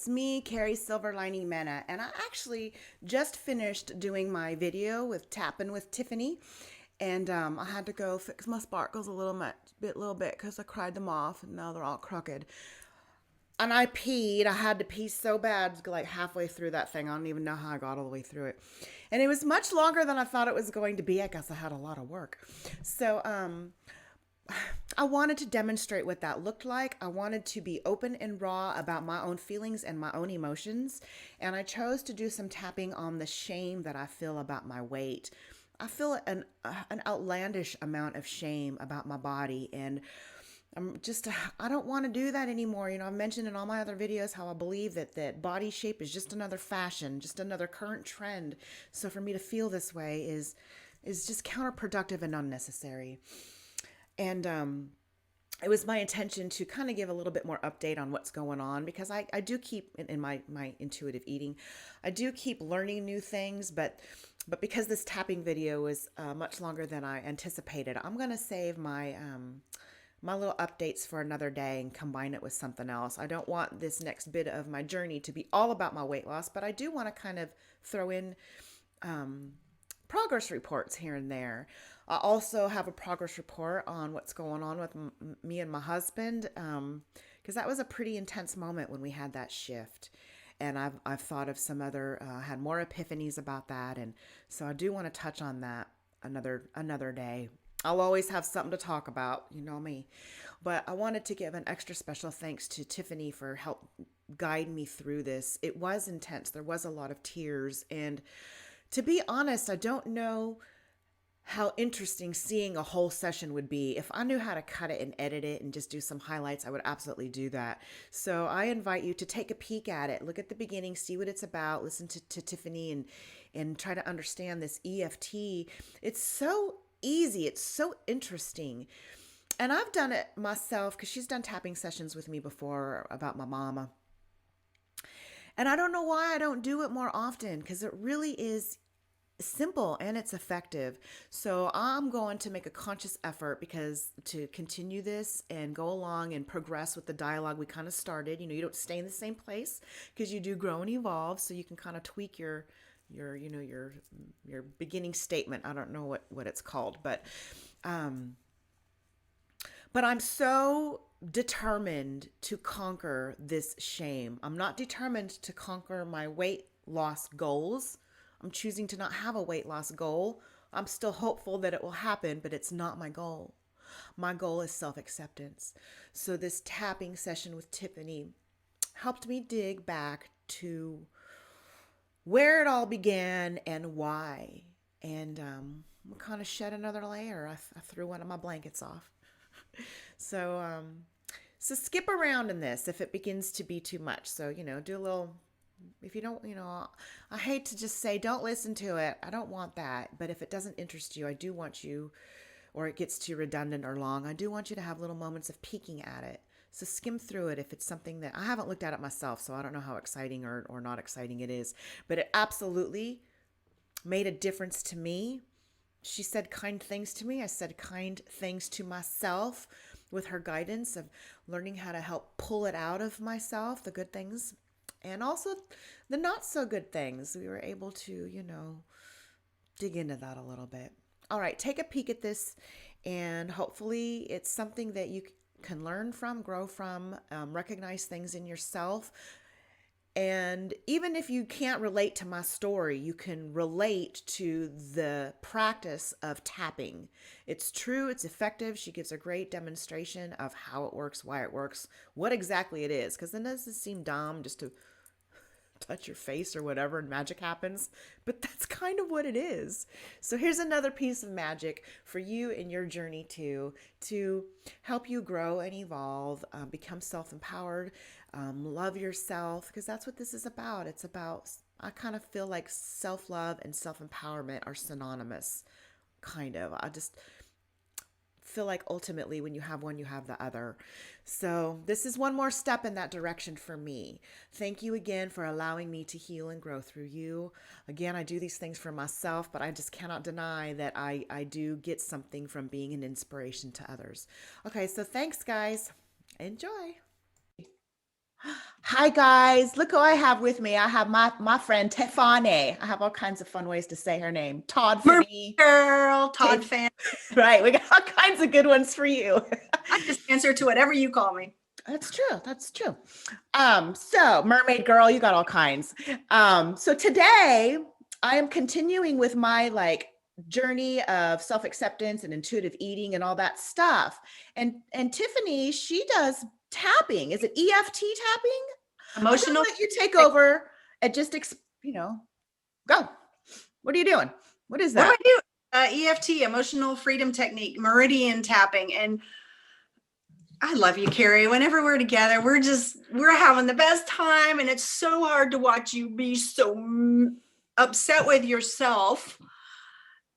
it's me, Carrie Silver Lining Mena, and I actually just finished doing my video with tapping with Tiffany, and I had to go fix my sparkles little bit, because I cried them off, and now they're all crooked. And I peed. I had to pee so bad, like halfway through that thing. I don't even know how I got all the way through it, and it was much longer than I thought it was going to be. I guess I had a lot of work, so I wanted to demonstrate what that looked like. I wanted to be open and raw about my own feelings and my own emotions. And I chose to do some tapping on the shame that I feel about my weight. I feel an outlandish amount of shame about my body. And I don't want to do that anymore. I've mentioned in all my other videos how I believe that body shape is just another fashion, just another current trend. So for me to feel this way is just counterproductive and unnecessary. And it was my intention to kind of give a little bit more update on what's going on, because I do keep in my intuitive eating, I do keep learning new things, but because this tapping video was much longer than I anticipated, I'm going to save my little updates for another day and combine it with something else. I don't want this next bit of my journey to be all about my weight loss, but I do want to kind of throw in progress reports here and there. I also have a progress report on what's going on with me and my husband, because that was a pretty intense moment when we had that shift. And I've thought of some other, had more epiphanies about that, and so I do want to touch on that another day. I'll always have something to talk about, you know me. But I wanted to give an extra special thanks to Tiffany for help guide me through this. It was intense. There was a lot of tears, and to be honest, I don't know how interesting seeing a whole session would be. If I knew how to cut it and edit it and just do some highlights, I would absolutely do that. So I invite you to take a peek at it. Look at the beginning, see what it's about, listen to Tiffany, and try to understand this EFT. It's so easy. It's so interesting. And I've done it myself because she's done tapping sessions with me before about my mama. And I don't know why I don't do it more often, because it really is simple and it's effective. So I'm going to make a conscious effort because to continue this and go along and progress with the dialogue we kind of started. You don't stay in the same place, because you do grow and evolve. So you can kind of tweak your beginning statement. I don't know what it's called, but I'm so determined to conquer this shame. I'm not determined to conquer my weight loss goals. I'm choosing to not have a weight loss goal. I'm still hopeful that it will happen, but it's not my goal. My goal is self-acceptance. So this tapping session with Tiffany helped me dig back to where it all began and why. And we kind of shed another layer. I threw one of my blankets off. So skip around in this if it begins to be too much. So, do a little, if you don't, I hate to just say, don't listen to it. I don't want that. But if it doesn't interest you, I do want you, or it gets too redundant or long, I do want you to have little moments of peeking at it. So skim through it if it's something that I haven't looked at it myself, so I don't know how exciting or not exciting it is. But it absolutely made a difference to me. She said kind things to me. I said kind things to myself with her guidance of learning how to help pull it out of myself, the good things, and also the not so good things. We were able to, dig into that a little bit. All right, take a peek at this, and hopefully it's something that you can learn from, grow from, recognize things in yourself. And even if you can't relate to my story, you can relate to the practice of tapping. It's true, it's effective. She gives a great demonstration of how it works, why it works, what exactly it is. Because then does it seem dumb just to touch your face or whatever and magic happens? But that's kind of what it is. So here's another piece of magic for you in your journey to help you grow and evolve, become self-empowered, love yourself, because that's what this is about. It's about, I kind of feel like self-love and self-empowerment are synonymous, kind of. I just feel like ultimately when you have one, you have the other. So this is one more step in that direction for me. Thank you again for allowing me to heal and grow through you. Again, I do these things for myself, but I just cannot deny that I do get something from being an inspiration to others. Okay, so thanks guys. Enjoy. Hi guys, look who I have with me. I have my friend Tiffanie. I have all kinds of fun ways to say her name. Todd Mermaid Finney. girl, Todd Tiff. fan. Right, we got all kinds of good ones for you. I just answer to whatever you call me. That's true. That's true. So mermaid girl, you got all kinds. So today I am continuing with my like journey of self-acceptance and intuitive eating and all that stuff. And Tiffanie, she does tapping. Is it EFT tapping? I'm gonna Emotional. let you take over and just you know, go. What are you doing? What is What do I that? do? EFT, emotional freedom technique, meridian tapping. And I love you, Carrie. Whenever we're together, we're having the best time. And it's so hard to watch you be so upset with yourself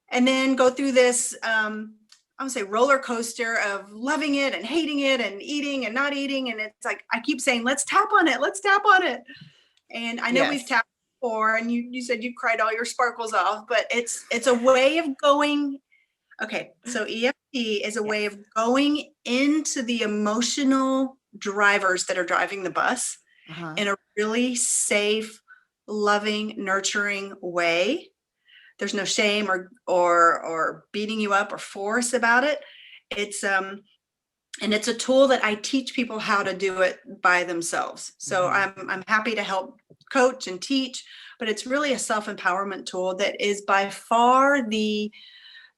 and then go through this, I would say roller coaster of loving it and hating it and eating and not eating. And it's like, I keep saying, let's tap on it. Let's tap on it. And I know we've Yes. tapped before and you said you cried all your sparkles off, but it's a way of going. Okay. So EFT is a way Yes. of going into the emotional drivers that are driving the bus Uh-huh. in a really safe, loving, nurturing way. There's no shame or beating you up or force about it. It's and it's a tool that I teach people how to do it by themselves. So Mm-hmm. I'm happy to help coach and teach, but it's really a self-empowerment tool that is by far the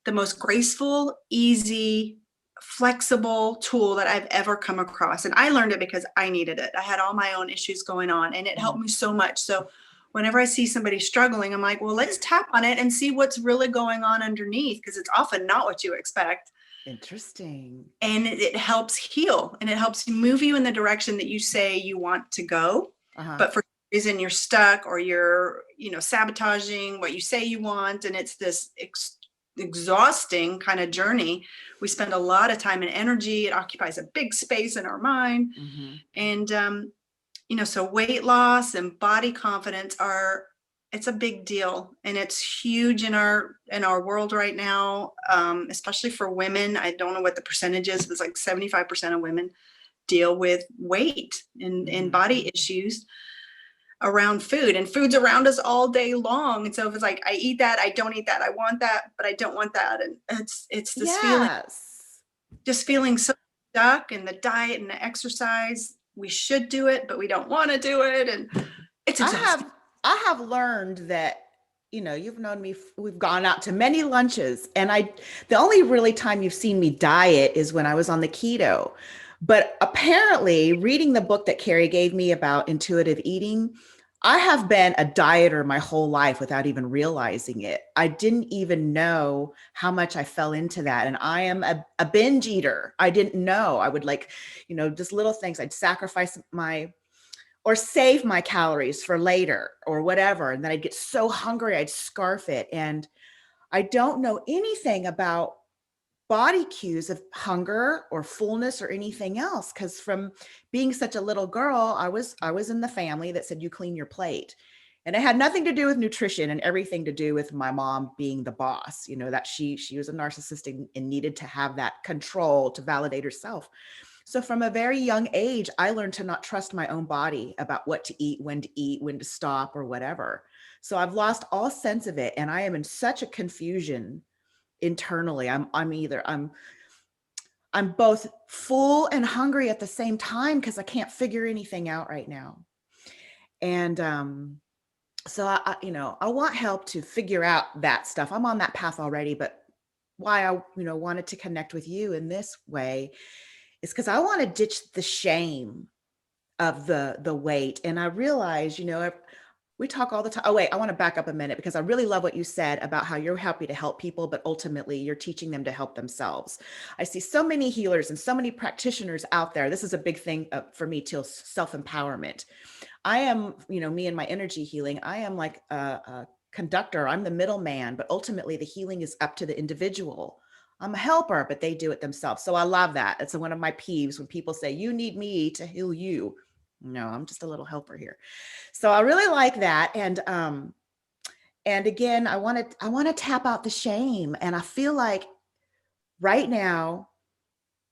most graceful, easy, flexible tool that I've ever come across. And I learned it because I needed it. I had all my own issues going on and it helped me so much. So whenever I see somebody struggling, I'm like, well, let's tap on it and see what's really going on underneath, because it's often not what you expect. Interesting. And it helps heal and it helps move you in the direction that you say you want to go. Uh-huh. But for some reason you're stuck or you're, sabotaging what you say you want. And it's this exhausting kind of journey. We spend a lot of time and energy. It occupies a big space in our mind. Mm-hmm. And, so weight loss and body confidence it's a big deal and it's huge in our world right now, especially for women. I don't know what the percentage is. It's like 75% of women deal with weight and Mm-hmm. body issues around food, and food's around us all day long. And so if it's like, I eat that, I don't eat that, I want that, but I don't want that. And it's this feeling, Yes. just feeling so stuck in the diet and the exercise. We should do it, but we don't want to do it. And it's I exhausting. have I have learned that you've known me, we've gone out to many lunches, and the only really time you've seen me diet is when I was on the keto. But apparently, reading the book that Carrie gave me about intuitive eating, I have been a dieter my whole life without even realizing it. I didn't even know how much I fell into that. And I am a binge eater. I didn't know. I would like, just little things. I'd sacrifice my or save my calories for later or whatever. And then I'd get so hungry, I'd scarf it. And I don't know anything about body cues of hunger or fullness or anything else, because from being such a little girl, I was in the family that said you clean your plate. And it had nothing to do with nutrition and everything to do with my mom being the boss, that she was a narcissist and needed to have that control to validate herself. So from a very young age, I learned to not trust my own body about what to eat, when to stop, or whatever. So I've lost all sense of it, and I am in such a confusion internally. I'm both full and hungry at the same time because I can't figure anything out right now. And so I want help to figure out that stuff. I'm on that path already, but why I wanted to connect with you in this way is because I want to ditch the shame of the weight. And I realize, we talk all the time. Oh, wait, I want to back up a minute because I really love what you said about how you're happy to help people, but ultimately you're teaching them to help themselves. I see so many healers and so many practitioners out there. This is a big thing for me too, self-empowerment. I am, me and my energy healing, I am like a conductor. I'm the middleman, but ultimately the healing is up to the individual. I'm a helper, but they do it themselves. So I love that. It's one of my peeves when people say, you need me to heal you. No, I'm just a little helper here. So I really like that. And again, I want to tap out the shame. And I feel like right now,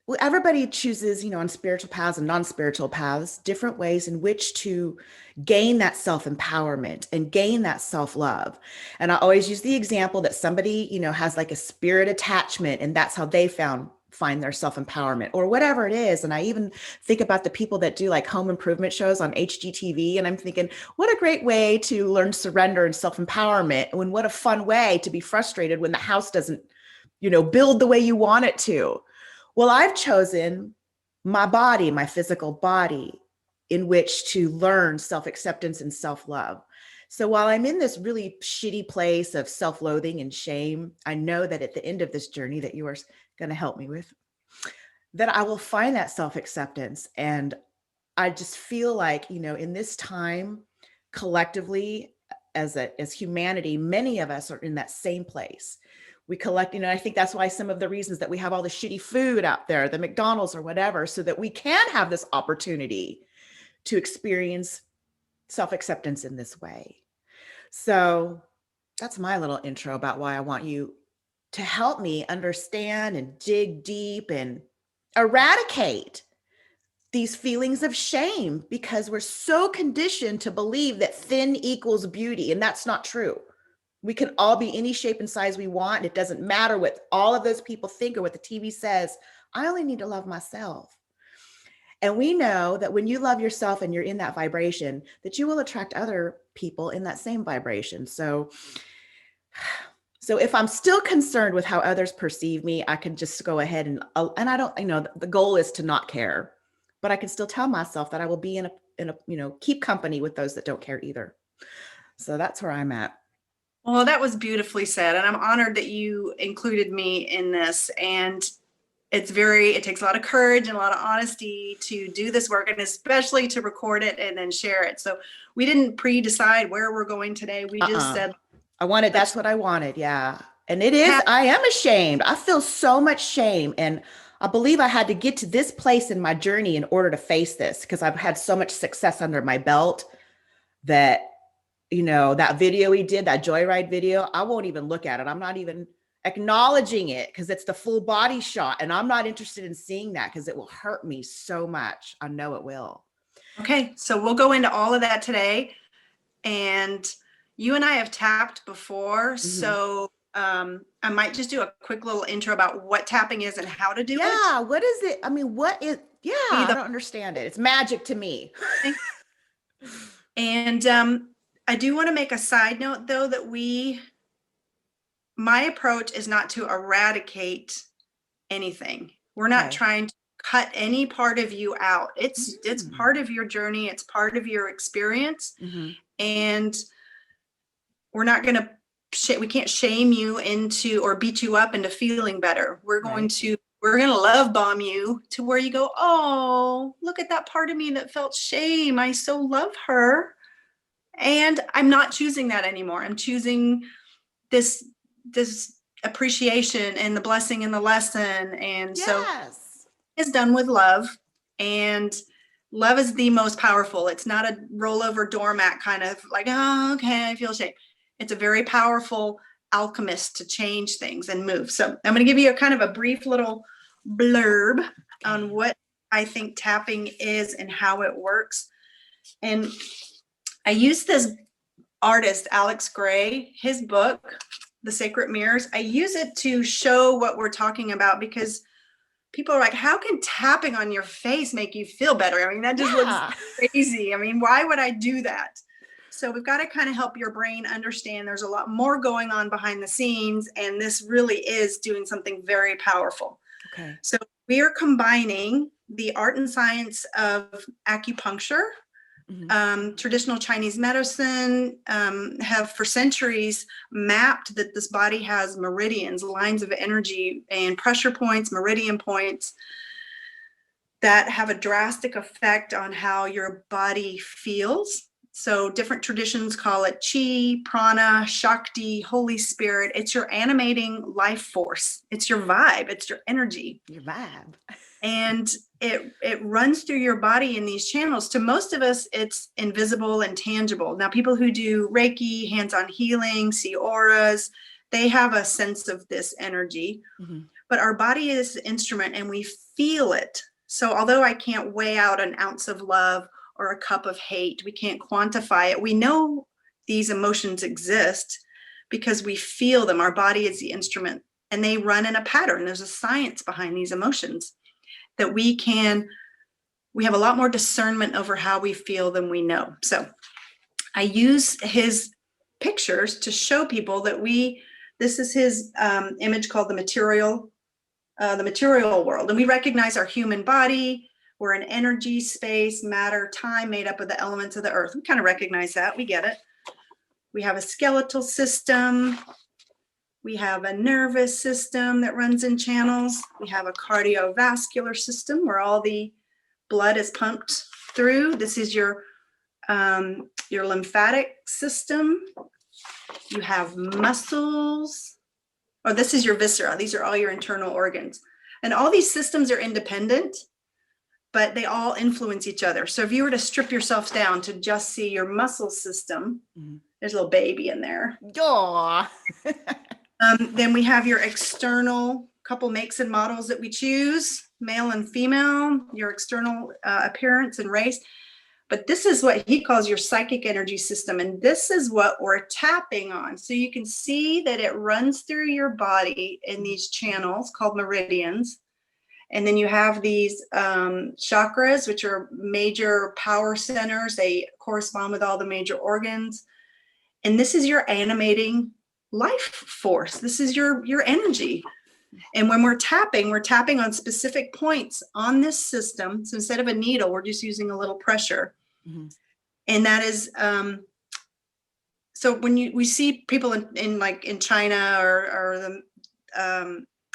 well, everybody chooses, on spiritual paths and non-spiritual paths, different ways in which to gain that self-empowerment and gain that self-love. And I always use the example that somebody, has like a spirit attachment, and that's how they find their self-empowerment or whatever it is. And I even think about the people that do like home improvement shows on HGTV, and I'm thinking, what a great way to learn surrender and self-empowerment, and what a fun way to be frustrated when the house doesn't, build the way you want it to. Well, I've chosen my body, my physical body, in which to learn self-acceptance and self-love. So while I'm in this really shitty place of self-loathing and shame, I know that at the end of this journey that you are going to help me with, that I will find that self-acceptance. And I just feel like, in this time, collectively, as humanity, many of us are in that same place. We collect, I think that's why some of the reasons that we have all the shitty food out there, the McDonald's or whatever, so that we can have this opportunity to experience self-acceptance in this way. So that's my little intro about why I want you to help me understand and dig deep and eradicate these feelings of shame, because we're so conditioned to believe that thin equals beauty, and that's not true. We can all be any shape and size we want. It doesn't matter what all of those people think or what the TV says. I only need to love myself. And we know that when you love yourself and you're in that vibration, that you will attract other people in that same vibration. So if I'm still concerned with how others perceive me, I can just go ahead and I don't, the goal is to not care, but I can still tell myself that I will be in a keep company with those that don't care either. So that's where I'm at. Well, that was beautifully said. And I'm honored that you included me in this. And it takes a lot of courage and a lot of honesty to do this work, and especially to record it and then share it. So we didn't pre-decide where we're going today. We just said, that's what I wanted. Yeah. And I am ashamed. I feel so much shame. And I believe I had to get to this place in my journey in order to face this, because I've had so much success under my belt that, that video we did, that joyride video, I won't even look at it. I'm not even acknowledging it because it's the full body shot. And I'm not interested in seeing that because it will hurt me so much. I know it will. Okay. So we'll go into all of that today. And you and I have tapped before. Mm-hmm. So I might just do a quick little intro about what tapping is and how to do it. Yeah. What is it? I mean, I don't understand it. It's magic to me. And I do want to make a side note, though, that my approach is not to eradicate anything. We're not trying to cut any part of you out. It's part of your journey. It's part of your experience. Mm-hmm. And we're not going to, we can't shame you into or beat you up into feeling better. We're going to love bomb you to where you go, oh, look at that part of me that felt shame. I so love her. And I'm not choosing that anymore. I'm choosing this appreciation and the blessing and the lesson. And so it's done with love, and love is the most powerful. It's not a rollover doormat kind of like, oh, okay, I feel shame. It's a very powerful alchemist to change things and move. So I'm going to give you a kind of a brief little blurb on what I think tapping is and how it works. And I use this artist, Alex Gray, his book, The Sacred Mirrors. I use it to show what we're talking about, because people are like, how can tapping on your face make you feel better? I mean, that just looks crazy. I mean, why would I do that? So we've got to kind of help your brain understand there's a lot more going on behind the scenes, and this really is doing something very powerful. Okay. So we are combining the art and science of acupuncture. Mm-hmm. Traditional Chinese medicine have for centuries mapped that this body has meridians, lines of energy and pressure points, meridian points that have a drastic effect on how your body feels. So different traditions call it chi, prana, shakti, Holy Spirit. It's your animating life force. It's your vibe. It's your energy. Your vibe. And it runs through your body in these channels. To most of us, it's invisible and tangible. Now, people who do Reiki, hands-on healing, see auras, they have a sense of this energy. Mm-hmm. but our body is the instrument and we feel it. So although I can't weigh out an ounce of love or a cup of hate, we can't quantify it. We know these emotions exist because we feel them. Our body is the instrument and they run in a pattern. There's a science behind these emotions that we have a lot more discernment over how we feel than we know. So I use his pictures to show people that this is his image called the material world. And we recognize our human body. We're an energy, space, matter, time made up of the elements of the earth. We kind of recognize that. We get it. We have a skeletal system. We have a nervous system that runs in channels. We have a cardiovascular system where all the blood is pumped through. This is your lymphatic system. You have muscles. Oh, this is your viscera. These are all your internal organs. And all these systems are independent, but they all influence each other. So if you were to strip yourself down to just see your muscle system, there's a little baby in there. Aww. Then we have your external couple makes and models that we choose, male and female, your external appearance and race. But this is what he calls your psychic energy system. And this is what we're tapping on. So you can see that it runs through your body in these channels called meridians. And then you have these chakras, which are major power centers. They correspond with all the major organs. And this is your animating life force. This is your energy. And when we're tapping on specific points on this system. So instead of a needle, we're just using a little pressure. And that is, so when we see people in China or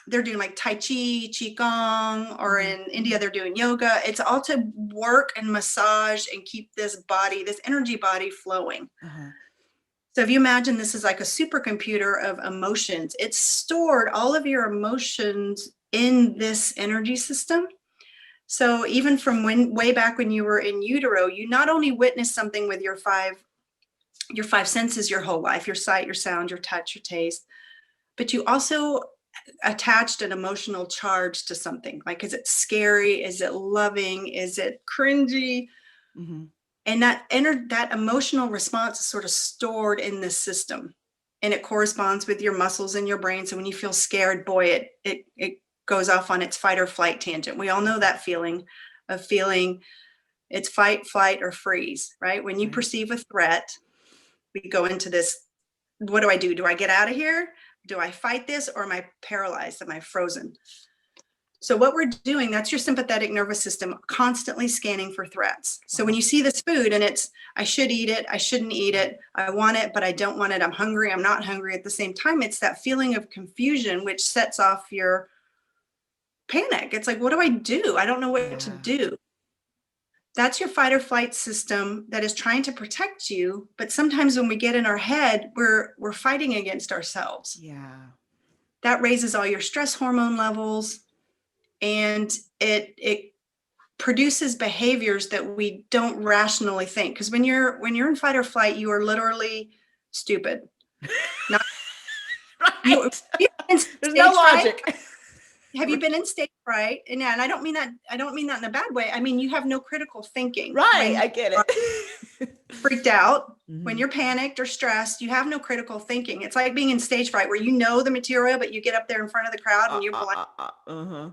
they're doing like Tai Chi, Qigong, or in India, they're doing yoga. It's all to work and massage and keep this energy body flowing. So if you imagine this is like a supercomputer of emotions, it's stored all of your emotions in this energy system. So even from way back when you were in utero, you not only witnessed something with your five senses your whole life, your sight, your sound, your touch, your taste, but you also attached an emotional charge to something. Like, is it scary? Is it loving? Is it cringy? And that emotional response is sort of stored in this system, and it corresponds with your muscles in your brain. So when you feel scared, boy, it goes off on its fight or flight tangent. We all know that feeling of feeling it's fight, flight, or freeze, right? When you perceive a threat, we go into this, what do I do? Do I get out of here? Do I fight this, or am I paralyzed? Am I frozen? So what we're doing, that's your sympathetic nervous system constantly scanning for threats. So when you see this food and it's, I should eat it, I shouldn't eat it, I want it, but I don't want it, I'm hungry, I'm not hungry at the same time, it's that feeling of confusion which sets off your panic. It's like, what do I do? I don't know what to do. That's your fight or flight system that is trying to protect you. But sometimes when we get in our head, we're fighting against ourselves. That raises all your stress hormone levels. And it produces behaviors that we don't rationally think. Because when you're in fight or flight, you are literally stupid. Not, There's no logic. Fright. Have you been in stage fright? And I don't mean that in a bad way. I mean, you have no critical thinking. Right, I get it. Freaked out, when you're panicked or stressed, you have no critical thinking. It's like being in stage fright where you know the material, but you get up there in front of the crowd and you're like,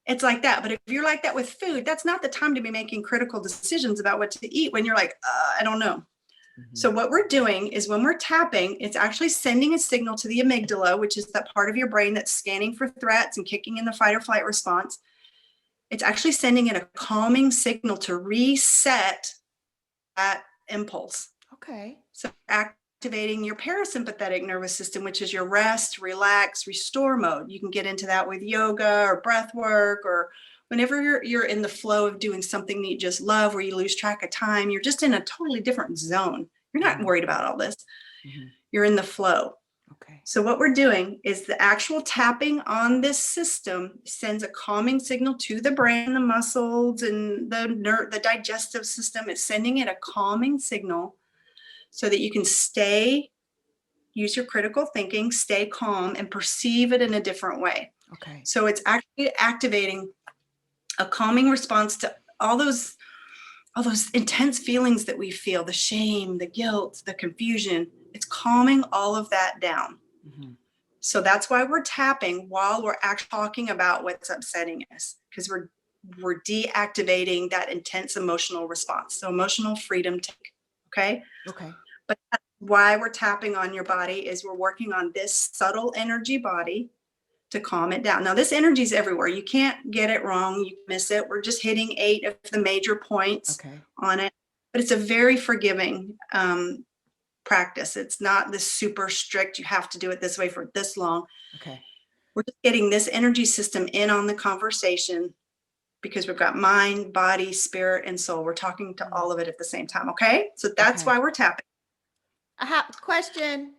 It's like that. But if you're like that with food, that's not the time to be making critical decisions about what to eat when you're like, I don't know. So what we're doing is when we're tapping, it's actually sending a signal to the amygdala, which is that part of your brain that's scanning for threats and kicking in the fight or flight response. It's actually sending it a calming signal to reset that impulse. So activating your parasympathetic nervous system, which is your rest, relax, restore mode. You can get into that with yoga or breath work, or whenever you're in the flow of doing something that you just love, where you lose track of time, you're just in a totally different zone. You're not worried about all this. You're in the flow. So what we're doing is the actual tapping on this system sends a calming signal to the brain, the muscles, and the digestive system. It's sending it a calming signal so that you can use your critical thinking, stay calm, and perceive it in a different way. Okay. So it's actually activating a calming response to all those intense feelings that we feel, the shame, the guilt, the confusion. It's calming all of that down. Mm-hmm. So that's why we're tapping while we're actually talking about what's upsetting us, because we're deactivating that intense emotional response. So emotional freedom take. Okay. Okay. But that's why we're tapping on your body is we're working on this subtle energy body to calm it down. Now, this energy is everywhere. You can't get it wrong. You miss it. We're just hitting 8 of the major points on it. But it's a very forgiving practice. It's not this super strict, you have to do it this way for this long. Okay. We're just getting this energy system in on the conversation because we've got mind, body, spirit, and soul. We're talking to all of it at the same time. Okay. So that's why we're tapping. I have a question.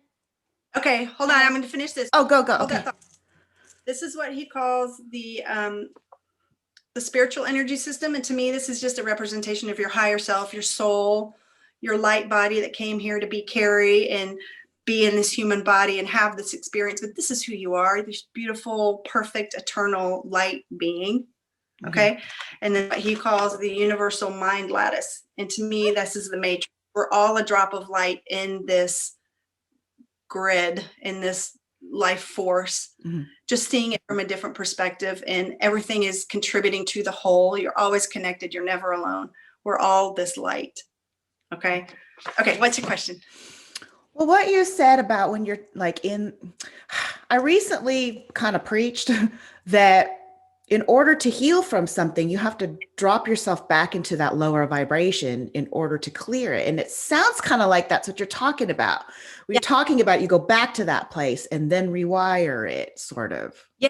Okay. Hold on. I'm going to finish this. Oh, go. Hold Okay. that thought. This is what he calls the spiritual energy system. And to me, this is just a representation of your higher self, your soul, your light body that came here to be Carrie and be in this human body and have this experience. But this is who you are, this beautiful, perfect, eternal light being. Okay. Mm-hmm. And then what he calls the universal mind lattice. And to me, this is the matrix. We're all a drop of light in this grid, in this life force, just seeing it from a different perspective, and everything is contributing to the whole. You're always connected. You're never alone. We're all this light. Okay. What's your question? Well, what you said about when you're I recently kind of preached that in order to heal from something, you have to drop yourself back into that lower vibration in order to clear it. And it sounds kind of like that's what you're talking about. You're talking about you go back to that place and then rewire it, sort of. Yeah.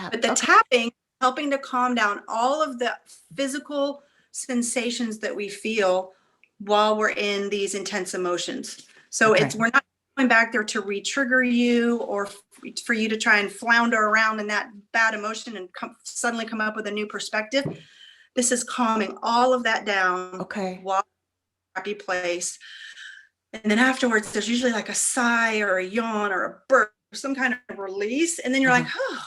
But the tapping, helping to calm down all of the physical sensations that we feel while we're in these intense emotions. So we're not going back there to re-trigger you or for you to try and flounder around in that bad emotion and suddenly come up with a new perspective. This is calming all of that down. While in a happy place. And then afterwards, there's usually like a sigh or a yawn or a burp, some kind of release. And then you're like, oh,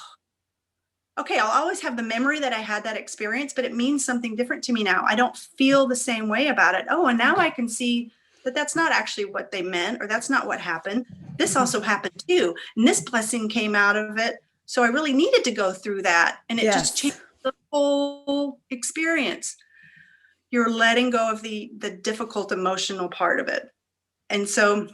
okay, I'll always have the memory that I had that experience, but it means something different to me now. I don't feel the same way about it. Oh, and now I can see that that's not actually what they meant, or that's not what happened. This also happened too. And this blessing came out of it. So I really needed to go through that. And it just changed the whole experience. You're letting go of the difficult emotional part of it. And so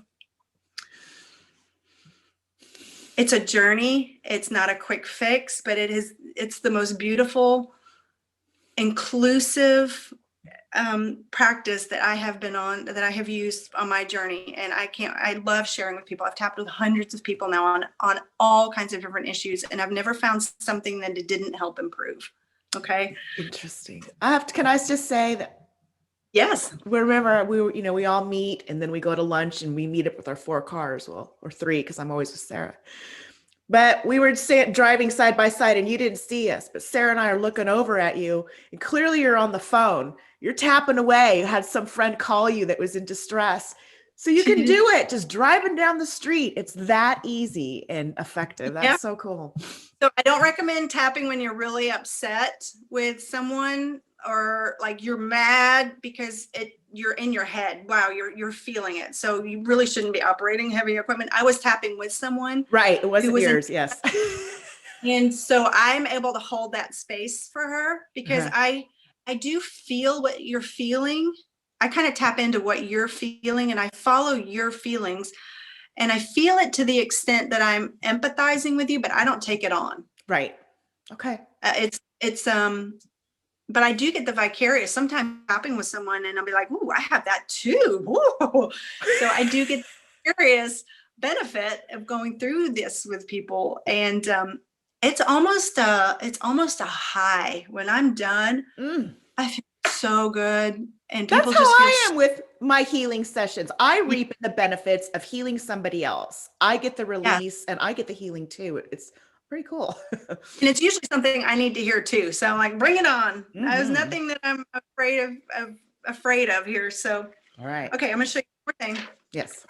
it's a journey. It's not a quick fix, but it's the most beautiful, inclusive practice that I have been on, that I have used on my journey. And I love sharing with people. I've tapped with hundreds of people now on all kinds of different issues. And I've never found something that it didn't help improve. Okay. Interesting. Can I just say that? Yes. Remember, we all meet and then we go to lunch and we meet up with our 4 cars, or 3, because I'm always with Sarah. But we were driving side by side and you didn't see us, but Sarah and I are looking over at you and clearly you're on the phone. You're tapping away. You had some friend call you that was in distress. So you can do it just driving down the street. It's that easy and effective. That's so cool. So I don't recommend tapping when you're really upset with someone or like you're mad because you're in your head. Wow, you're feeling it. So you really shouldn't be operating heavy equipment. I was tapping with someone. Right. It wasn't yours. Yes. And so I'm able to hold that space for her because I do feel what you're feeling. I kind of tap into what you're feeling and I follow your feelings and I feel it to the extent that I'm empathizing with you, but I don't take it on. Right. Okay. But I do get the vicarious, sometimes tapping with someone and I'll be like, ooh, I have that too. Whoa. So I do get the vicarious benefit of going through this with people. And it's almost a high. When I'm done, I feel so good. And people that's how I am with my healing sessions. I reap the benefits of healing somebody else. I get the release and I get the healing too. It's pretty cool. And it's usually something I need to hear too. So I'm like, bring it on. There's nothing that I'm afraid of here. So, all right. Okay. I'm going to show you one more thing. Yes.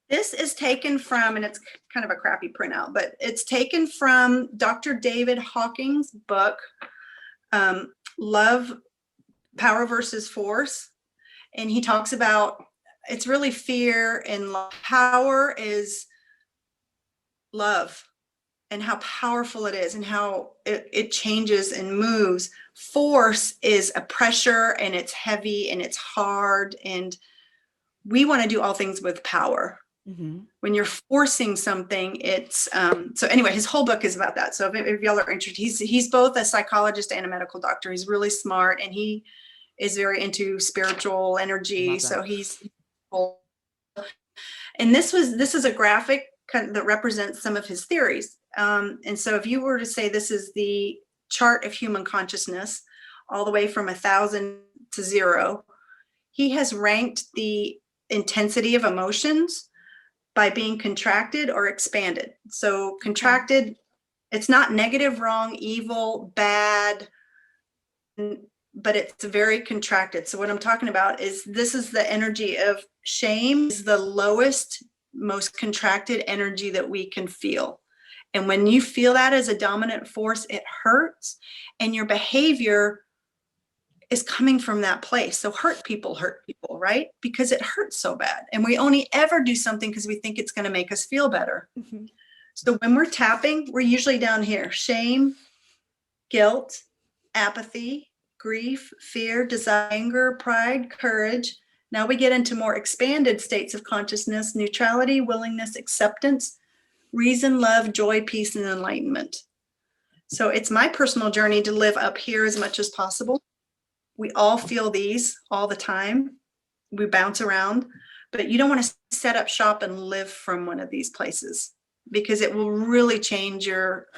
This is taken from, and it's kind of a crappy printout, but it's taken from Dr. David Hawking's book, Love, Power versus Force. And he talks about, it's really fear and love. Power is love and how powerful it is and how it changes and moves. Force is a pressure and it's heavy and it's hard. And we want to do all things with power. When you're forcing something, it's so anyway, his whole book is about that. So if y'all are interested, he's both a psychologist and a medical doctor. He's really smart and he is very into spiritual energy. So he's, and this is a graphic that represents some of his theories. And so if you were to say this is the chart of human consciousness, all the way from 1,000 to 0, he has ranked the intensity of emotions by being contracted or expanded. So contracted, it's not negative, wrong, evil, bad, but it's very contracted. So what I'm talking about is this is the energy of shame, is the lowest, most contracted energy that we can feel. And when you feel that as a dominant force, it hurts, and your behavior is coming from that place. So hurt people, right? Because it hurts so bad. And we only ever do something because we think it's going to make us feel better. So when we're tapping, we're usually down here: shame, guilt, apathy, grief, fear, desire, anger, pride, courage. Now we get into more expanded states of consciousness: neutrality, willingness, acceptance, reason, love, joy, peace, and enlightenment. So it's my personal journey to live up here as much as possible. We all feel these all the time. We bounce around, but you don't want to set up shop and live from one of these places, because it will really change your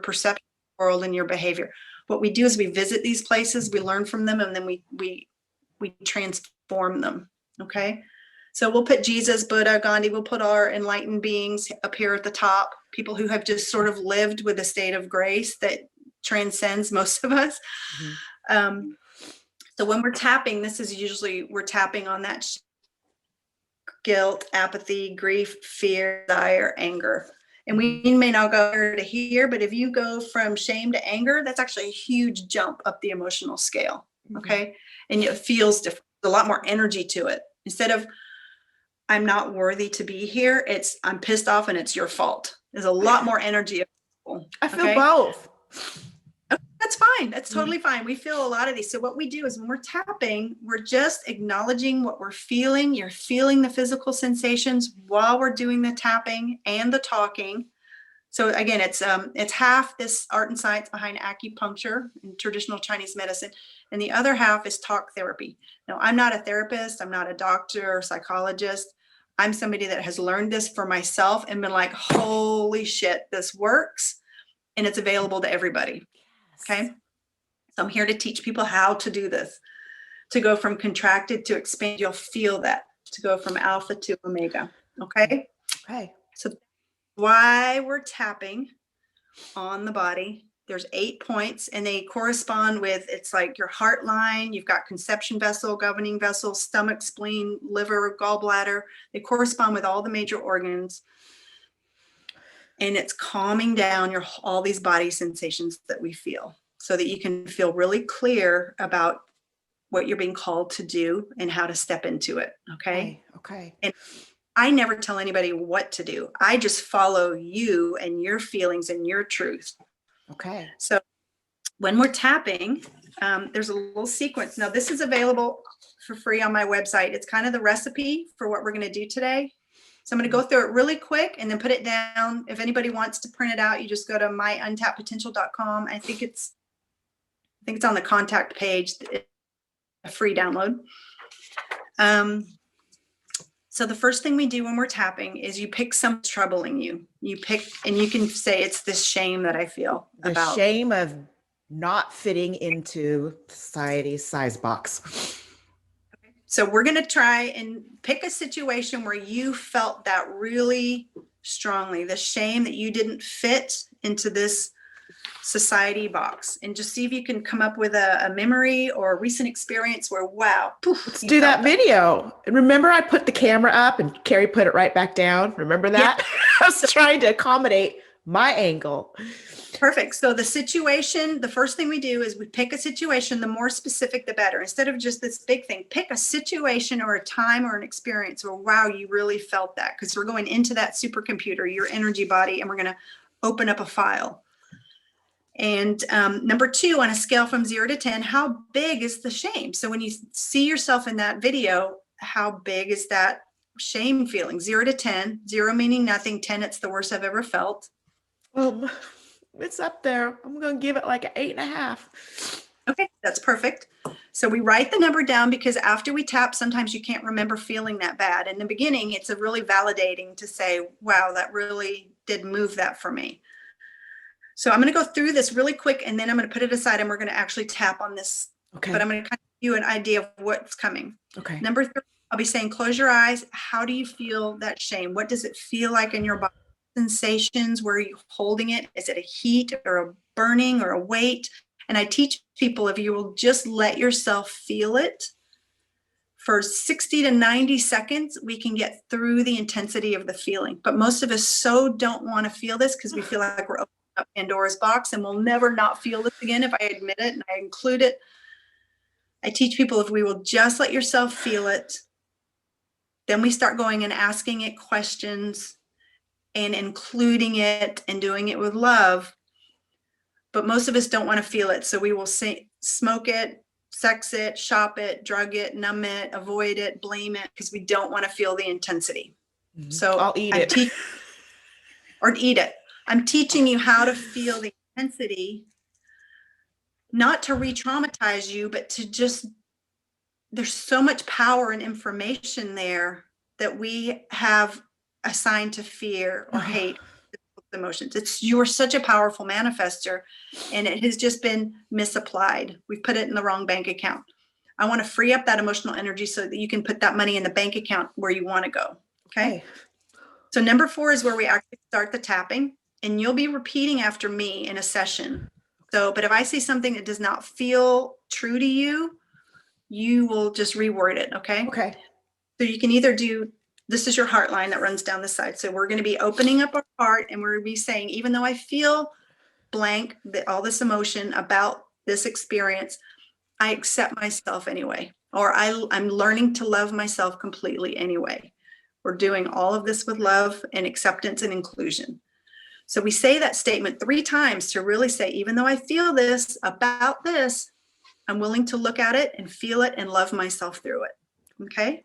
perception of the world and your behavior. What we do is we visit these places, we learn from them, and then we transform them. Okay. So we'll put Jesus, Buddha, Gandhi, we'll put our enlightened beings up here at the top, people who have just sort of lived with a state of grace that transcends most of us. So when we're tapping, this is usually, we're tapping on that guilt, apathy, grief, fear, desire, anger. And we may not go to here, but if you go from shame to anger, that's actually a huge jump up the emotional scale. Okay. And it feels different, a lot more energy to it. Instead of I'm not worthy to be here, it's I'm pissed off and it's your fault. There's a lot more energy. I feel both. That's fine. That's totally fine. We feel a lot of these. So what we do is when we're tapping, we're just acknowledging what we're feeling. You're feeling the physical sensations while we're doing the tapping and the talking. So again, it's half this art and science behind acupuncture and traditional Chinese medicine, and the other half is talk therapy. Now, I'm not a therapist. I'm not a doctor or psychologist. I'm somebody that has learned this for myself and been like, holy shit, this works. And it's available to everybody. Okay. So I'm here to teach people how to do this, to go from contracted to expand. You'll feel that, to go from alpha to omega. Okay. Okay. So why we're tapping on the body, there's 8 points and they correspond with, it's like your heart line. You've got conception vessel, governing vessel, stomach, spleen, liver, gallbladder. They correspond with all the major organs. And it's calming down all these body sensations that we feel, so that you can feel really clear about what you're being called to do and how to step into it. Okay. Okay. And I never tell anybody what to do. I just follow you and your feelings and your truth. Okay. So when we're tapping, there's a little sequence. Now this is available for free on my website. It's kind of the recipe for what we're going to do today. So I'm going to go through it really quick and then put it down. If anybody wants to print it out, you just go to myuntappedpotential.com. I think it's on the contact page, a free download. So the first thing we do when we're tapping is you pick something troubling you. You pick, and you can say it's this shame that I feel about. The shame of not fitting into society's size box. So we're going to try and pick a situation where you felt that really strongly, the shame that you didn't fit into this society box, and just see if you can come up with a memory or a recent experience where, wow. Poof, let's do that video. And remember, I put the camera up and Carrie put it right back down. Remember that? I was trying to accommodate my angle. Perfect. So the situation, the first thing we do is we pick a situation, the more specific, the better. Instead of just this big thing, pick a situation or a time or an experience where, wow, you really felt that, because we're going into that supercomputer, your energy body, and we're going to open up a file. And number 2, on a scale from 0 to 10, how big is the shame? So when you see yourself in that video, how big is that shame feeling? 0 to 10, 0 meaning nothing, 10, it's the worst I've ever felt. It's up there. I'm going to give it like an 8.5. Okay, that's perfect. So we write the number down, because after we tap, sometimes you can't remember feeling that bad. In the beginning, it's a really validating to say, wow, that really did move that for me. So I'm going to go through this really quick, and then I'm going to put it aside, and we're going to actually tap on this. Okay. But I'm going to kind of give you an idea of what's coming. Okay. Number 3, I'll be saying, close your eyes. How do you feel that shame? What does it feel like in your body? Sensations, where are you holding it? Is it a heat or a burning or a weight? And I teach people, if you will just let yourself feel it for 60 to 90 seconds, we can get through the intensity of the feeling. But most of us so don't want to feel this, because we feel like we're opening up Pandora's box and we'll never not feel this again. If I admit it and I include it, I teach people, if we will just let yourself feel it, then we start going and asking it questions and including it and doing it with love. But most of us don't want to feel it. So we will say, smoke it, sex it, shop it, drug it, numb it, avoid it, blame it, because we don't want to feel the intensity. Mm-hmm. So I'll eat it. Or eat it. I'm teaching you how to feel the intensity, not to re-traumatize you, but to just, there's so much power and information there that we have assigned to fear or hate emotions. You're such a powerful manifester, and it has just been misapplied. We've put it in the wrong bank account. I want to free up that emotional energy so that you can put that money in the bank account where you want to go. Okay. So number 4 is where we actually start the tapping, and you'll be repeating after me in a session. So, but if I say something that does not feel true to you, you will just reword it. Okay. Okay. So you can either do, this is your heart line that runs down the side. So we're going to be opening up our heart, and we're going to be saying, even though I feel blank, that all this emotion about this experience, I accept myself anyway, or I'm learning to love myself completely anyway. We're doing all of this with love and acceptance and inclusion. So we say that statement 3 times to really say, even though I feel this about this, I'm willing to look at it and feel it and love myself through it. Okay.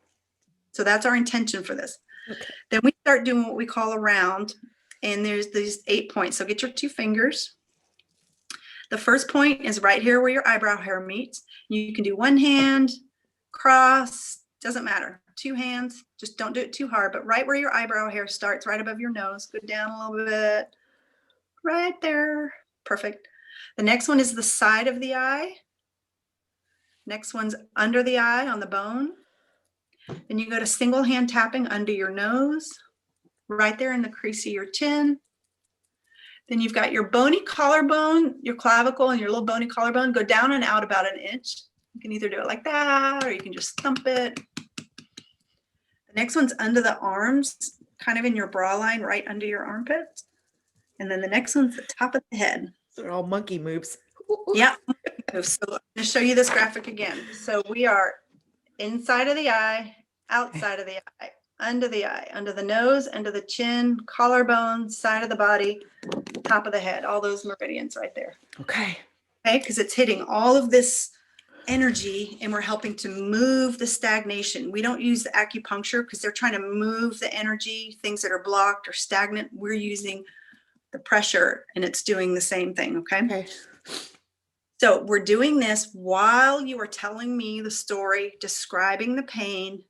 So that's our intention for this. Okay. Then we start doing what we call a round, and there's these 8 points. So get your 2 fingers. The first point is right here where your eyebrow hair meets. You can do one hand, cross, doesn't matter. 2 hands, just don't do it too hard, but right where your eyebrow hair starts, right above your nose, go down a little bit, right there. Perfect. The next one is the side of the eye. Next one's under the eye on the bone. Then you go to single hand tapping under your nose, right there in the crease of your chin. Then you've got your bony collarbone, your clavicle and your little bony collarbone go down and out about an inch. You can either do it like that, or you can just thump it. The next one's under the arms, kind of in your bra line, right under your armpits. And then the next one's the top of the head. They're all monkey moves. Yeah. So I'm going to show you this graphic again. So we are inside of the eye, outside of the eye, under the nose, under the chin, collarbone, side of the body, top of the head, all those meridians right there. Okay. Okay, because it's hitting all of this energy, and we're helping to move the stagnation. We don't use the acupuncture because they're trying to move the energy, things that are blocked or stagnant. We're using the pressure, and it's doing the same thing. Okay. Okay. So we're doing this while you are telling me the story, describing the pain,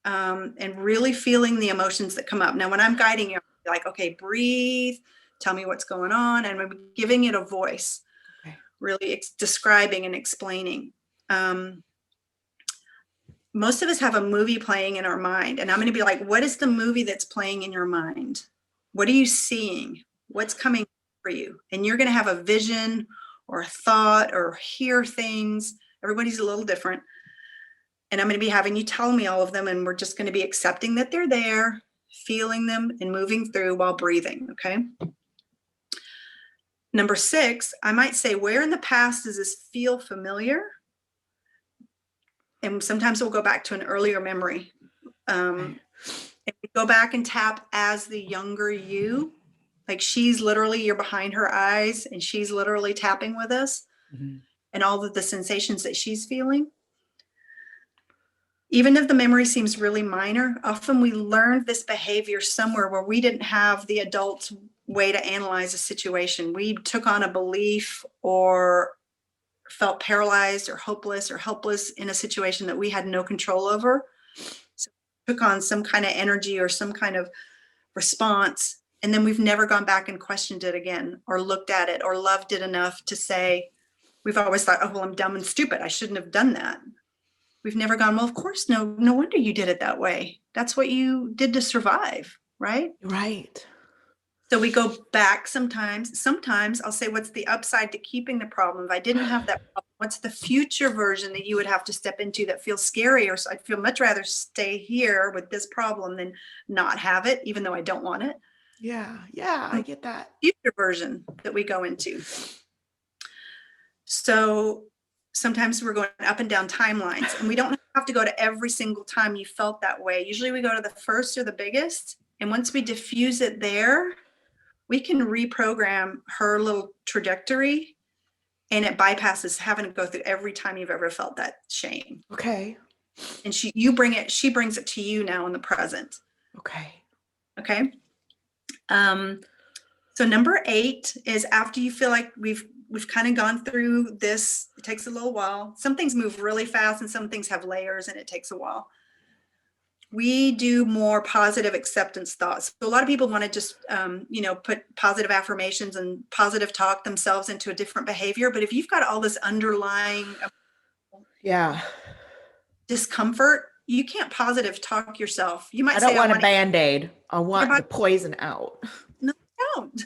and really feeling the emotions that come up. Now, when I'm guiding you, I'm like, okay, breathe, tell me what's going on. And I'm giving it a voice, okay. Really describing and explaining. Most of us have a movie playing in our mind, and I'm going to be like, what is the movie that's playing in your mind? What are you seeing? What's coming for you? And you're going to have a vision or a thought or hear things. Everybody's a little different. And I'm going to be having you tell me all of them, and we're just going to be accepting that they're there, feeling them, and moving through while breathing, okay? Number 6, I might say, where in the past does this feel familiar? And sometimes we'll go back to an earlier memory. And we go back and tap as the younger you, like she's literally, you're behind her eyes and she's literally tapping with us, and all of the sensations that she's feeling. Even if the memory seems really minor, often we learned this behavior somewhere where we didn't have the adult way to analyze a situation. We took on a belief or felt paralyzed or hopeless or helpless in a situation that we had no control over. So we took on some kind of energy or some kind of response, and then we've never gone back and questioned it again or looked at it or loved it enough to say, we've always thought, oh, well, I'm dumb and stupid, I shouldn't have done that. We've never gone, well, of course, no wonder you did it that way. That's what you did to survive, right? Right. So we go back sometimes. Sometimes I'll say, what's the upside to keeping the problem? If I didn't have that problem, what's the future version that you would have to step into that feels scary? Or so I'd feel much rather stay here with this problem than not have it, even though I don't want it. Yeah, I get that. Future version that we go into. So sometimes we're going up and down timelines, and we don't have to go to every single time you felt that way. Usually we go to the first or the biggest. And once we diffuse it there, we can reprogram her little trajectory, and it bypasses having to go through every time you've ever felt that shame. Okay. And she brings it to you now in the present. Okay. Okay. So number 8 is after you feel like we've kind of gone through this, it takes a little while. Some things move really fast and some things have layers and it takes a while. We do more positive acceptance thoughts. So a lot of people want to just, put positive affirmations and positive talk themselves into a different behavior. But if you've got all this underlying discomfort, you can't positive talk yourself. You might I don't want a Band-Aid. I want the poison out. No, don't.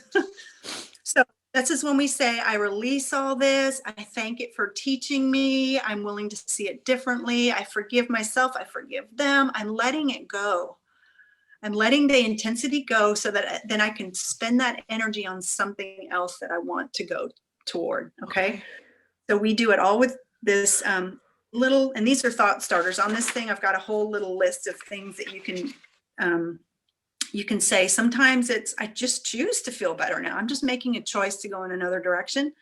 So this is when we say, I release all this. I thank it for teaching me. I'm willing to see it differently. I forgive myself. I forgive them. I'm letting it go. I'm letting the intensity go so that then I can spend that energy on something else that I want to go toward. Okay. So we do it all with this little, and these are thought starters. On this thing, I've got a whole little list of things that you can say. Sometimes it's, I just choose to feel better now. I'm just making a choice to go in another direction.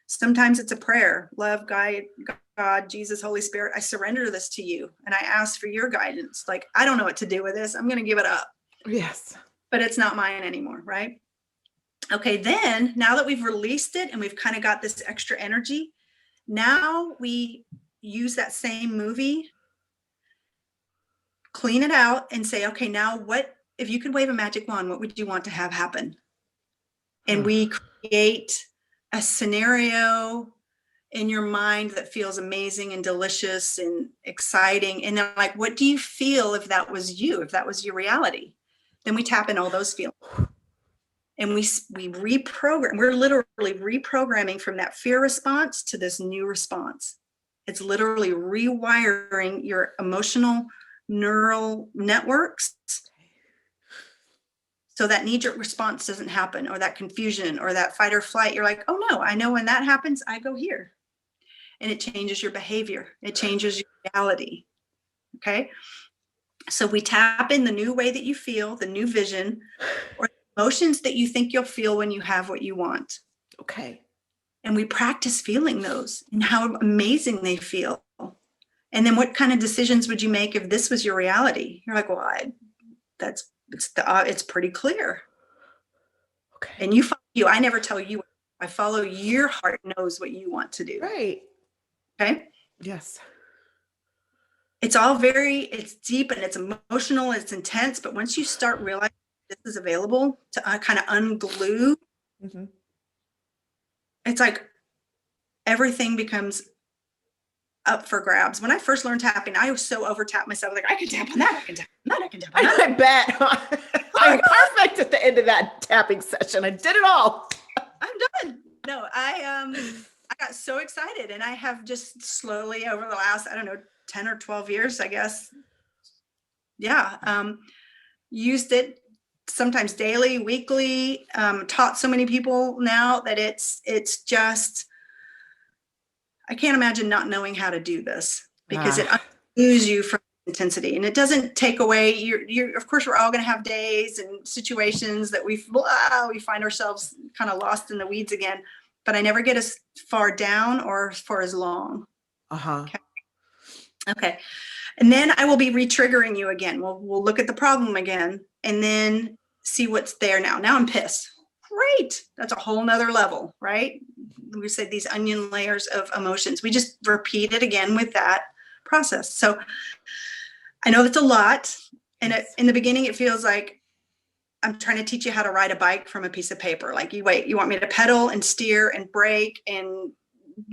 Sometimes it's a prayer. Love, God, Jesus, Holy Spirit, I surrender this to you. And I ask for your guidance. Like, I don't know what to do with this. I'm going to give it up. Yes. But it's not mine anymore, right? Okay, then now that we've released it and we've kind of got this extra energy, now we use that same movie, clean it out and say, okay, now what, if you could wave a magic wand, what would you want to have happen? And we create a scenario in your mind that feels amazing and delicious and exciting. And then, like, what do you feel if that was you, if that was your reality? Then we tap in all those feelings. And we reprogram, we're literally reprogramming from that fear response to this new response. It's literally rewiring your emotional neural networks so that knee-jerk response doesn't happen, or that confusion or that fight or flight. You're like, oh no, I know when that happens, I go here. And it changes your behavior. It changes your reality. Okay. So we tap in the new way that you feel, the new vision, or emotions that you think you'll feel when you have what you want. Okay. And we practice feeling those and how amazing they feel. And then what kind of decisions would you make if this was your reality? You're like, well, it's pretty clear. Okay. And I never tell you, I follow your heart knows what you want to do. Right. Okay. Yes. It's deep and it's emotional, it's intense. But once you start realizing this is available to kind of unglue, it's like everything becomes up for grabs. When I first learned tapping, I was so over tapped myself. Like, I can tap on that. I can tap on that. I can tap on that. I bet. I'm perfect at the end of that tapping session. I did it all. I'm done. No, I got so excited, and I have just slowly over the last, 10 or 12 years, I guess. Yeah. used it sometimes daily, weekly, taught so many people now that it's just, I can't imagine not knowing how to do this, because it undoes you from intensity, and it doesn't take away you're of course we're all going to have days and situations that we find ourselves kind of lost in the weeds again, but I never get as far down or for as long. Okay. And then I will be re-triggering you again. We'll look at the problem again and then see what's there now. Now I'm pissed. Great. That's a whole nother level, right? We said these onion layers of emotions. We just repeat it again with that process. So I know that's a lot. And in the beginning, it feels like I'm trying to teach you how to ride a bike from a piece of paper. Like, you want me to pedal and steer and brake, and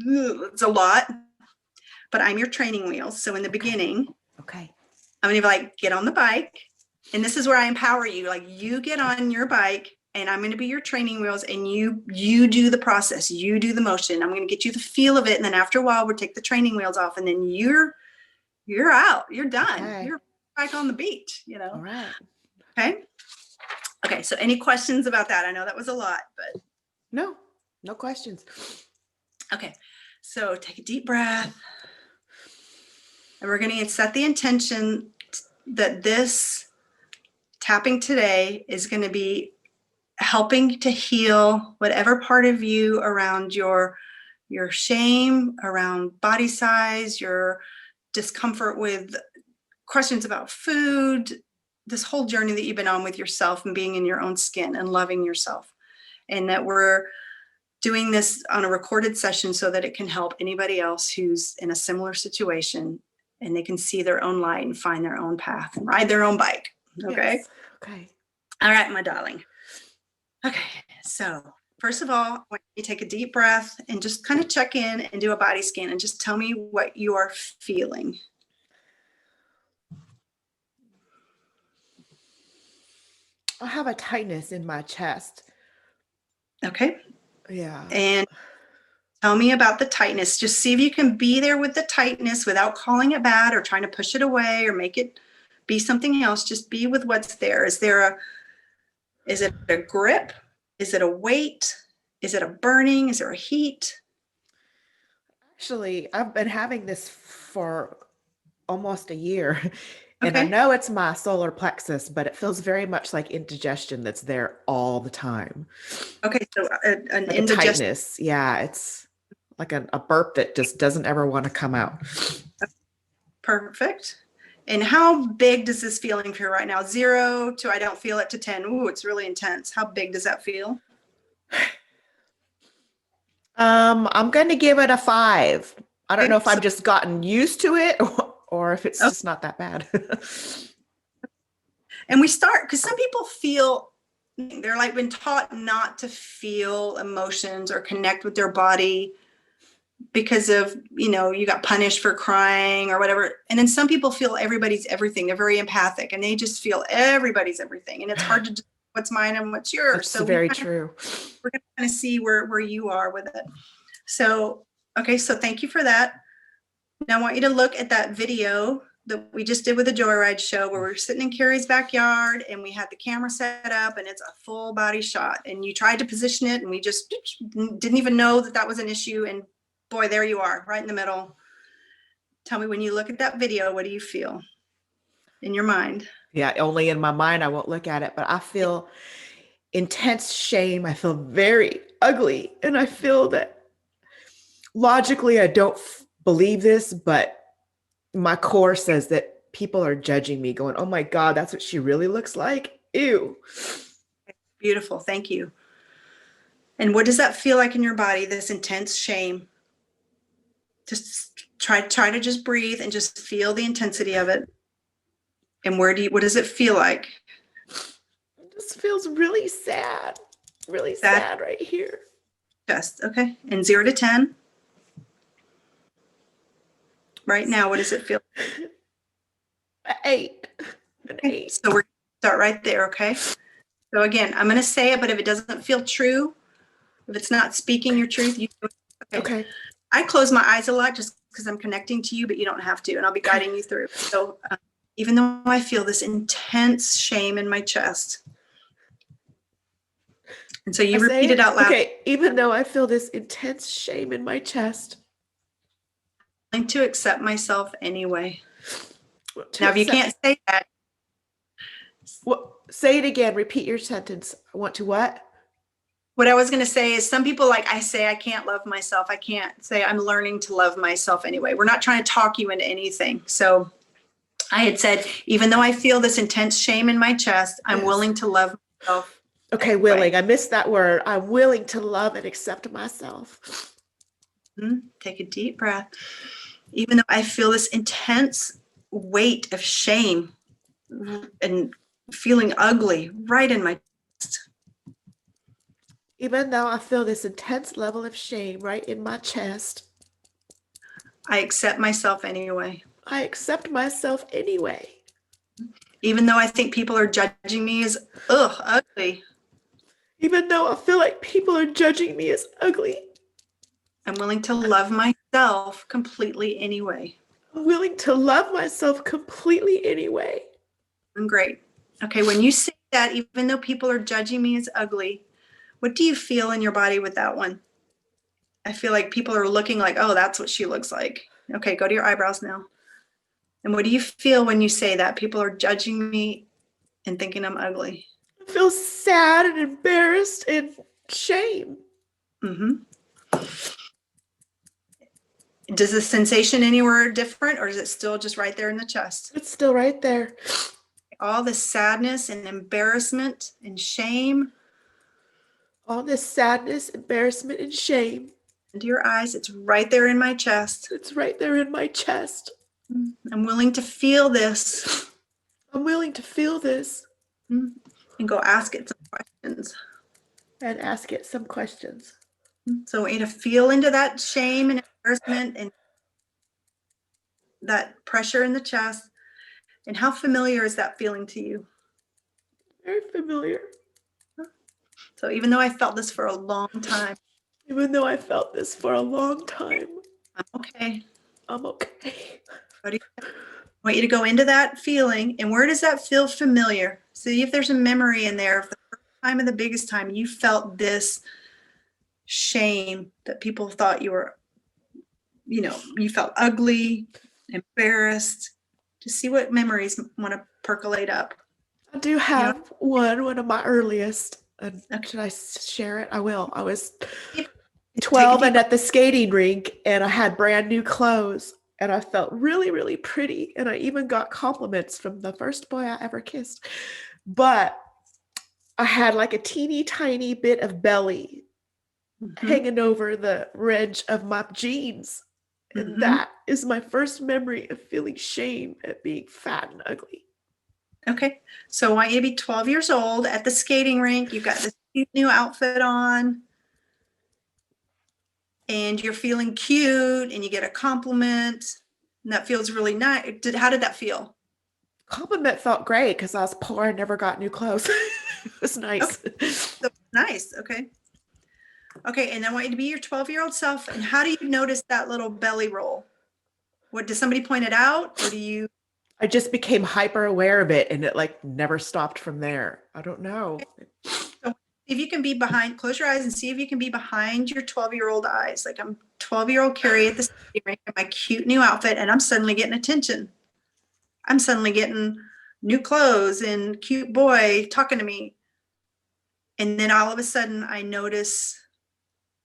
it's a lot. But I'm your training wheels. So in the beginning, okay, I'm going to be like, get on the bike. And this is where I empower you. Like, you get on your bike and I'm going to be your training wheels, and you do the process. You do the motion. I'm going to get you the feel of it. And then after a while, we'll take the training wheels off, and then you're out. You're done. Okay. You're back on the beach, All right. Okay. Okay. So any questions about that? I know that was a lot, but. No questions. Okay. So take a deep breath. And we're going to set the intention that this tapping today is going to be helping to heal whatever part of you around your shame, around body size, your discomfort with questions about food, this whole journey that you've been on with yourself and being in your own skin and loving yourself. And that we're doing this on a recorded session so that it can help anybody else who's in a similar situation, and they can see their own light and find their own path and ride their own bike. Okay. Yes. Okay. All right, my darling. Okay. So first of all, I want you to take a deep breath and just kind of check in and do a body scan and just tell me what you are feeling. I have a tightness in my chest. Okay. Yeah. And tell me about the tightness. Just see if you can be there with the tightness without calling it bad or trying to push it away or make it be something else. Just be with what's there. Is it a grip? Is it a weight? Is it a burning? Is there a heat? Actually, I've been having this for almost a year. And I Okay. know it's my solar plexus, but it feels very much like indigestion that's there all the time. Okay, so an Like indigestion. a tightness. Yeah, it's like a burp that just doesn't ever want to come out. Perfect. And how big does this feeling feel right now? 0 to I don't feel it to 10. Ooh, it's really intense. How big does that feel? I'm going to give it a 5. I don't Okay, know if so- I've just gotten used to it or if it's just not that bad. And we start, because some people feel, they're like been taught not to feel emotions or connect with their body because of, you got punished for crying or whatever. And then some people feel everybody's everything. They're very empathic and they just feel everybody's everything. And it's hard to just what's mine and what's yours. That's so very true. We're going to kind of see where you are with it. So, okay. So thank you for that. Now I want you to look at that video that we just did with the Joyride show where we're sitting in Carrie's backyard and we had the camera set up and it's a full body shot, and you tried to position it and we just didn't even know that was an issue. And boy, there you are right in the middle. Tell me, when you look at that video, what do you feel in your mind? Yeah, only in my mind. I won't look at it, but I feel intense shame. I feel very ugly. And I feel that logically, I don't believe this, but my core says that people are judging me, going, oh my God, that's what she really looks like. Ew. Beautiful. Thank you. And what does that feel like in your body, this intense shame? Just try to just breathe and just feel the intensity of it. And what does it feel like? This feels really sad. Really sad right here. Just, okay. And 0 to 10. Right now, what does it feel? 8. An 8. So we're going to start right there, okay? So again, I'm going to say it, but if it doesn't feel true, if it's not speaking your truth, you do it. Okay. I close my eyes a lot just because I'm connecting to you, but you don't have to, and I'll be guiding you through. So even though I feel this intense shame in my chest. And so you repeat it out loud. Okay, even though I feel this intense shame in my chest. I'm willing to accept myself anyway. To Now, if you accept- can't say that, say it again. Repeat your sentence. I want to what? what I was going to say is some people, like I say, I can't love myself. I can't say I'm learning to love myself anyway. We're not trying to talk you into anything. So I had said, even though I feel this intense shame in my chest, I'm Yes. willing to love myself. Okay, willing. I missed that word. I'm willing to love and accept myself. Take a deep breath. Even though I feel this intense weight of shame and feeling ugly right in my chest. Even though I feel this intense level of shame right in my chest, I accept myself anyway. I accept myself anyway. Even though I think people are judging me as ugly. Even though I feel like people are judging me as ugly, I'm willing to love myself completely anyway. I'm willing to love myself completely anyway. Great. Okay, when you say that, even though people are judging me as ugly, what do you feel in your body with that one? I feel like people are looking like, oh, that's what she looks like. Okay, go to your eyebrows now. And what do you feel when you say that? People are judging me and thinking I'm ugly. I feel sad and embarrassed and shame. Does the sensation anywhere different, or is it still just right there in the chest? It's still right there. All the sadness and embarrassment and shame. All this sadness, embarrassment, and shame. Into your eyes, it's right there in my chest. It's right there in my chest. I'm willing to feel this. I'm willing to feel this. And go ask it some questions. And ask it some questions. So I want you to feel into that shame and embarrassment and that pressure in the chest. And how familiar is that feeling to you? Very familiar. So even though I felt this for a long time. Even though I felt this for a long time. I'm okay. I'm okay. I want you to go into that feeling. And where does that feel familiar? See if there's a memory in there of the first time and the biggest time you felt this shame that people thought you were, you felt ugly, embarrassed. To see what memories want to percolate up. I do have one of my earliest. Should I share it? I will. I was 12 and at the skating rink, and I had brand new clothes, and I felt really, really pretty. And I even got compliments from the first boy I ever kissed. But I had like a teeny tiny bit of belly hanging over the ridge of my jeans. And that is my first memory of feeling shame at being fat and ugly. Okay. So I want you to be 12 years old at the skating rink. You've got this cute new outfit on. And you're feeling cute and you get a compliment. And that feels really nice. How did that feel? Compliment felt great because I was poor and never got new clothes. It was nice. Okay. So nice. Okay. Okay, and I want you to be your 12-year-old self. And how do you notice that little belly roll? What, does somebody point it out, or do you? I just became hyper aware of it, and it like never stopped from there. I don't know. So if you can be behind, close your eyes and see if you can be behind your 12-year-old eyes. Like I'm 12-year-old Carrie at the skating rink in my cute new outfit, and I'm suddenly getting attention. I'm suddenly getting new clothes and cute boy talking to me. And then all of a sudden I notice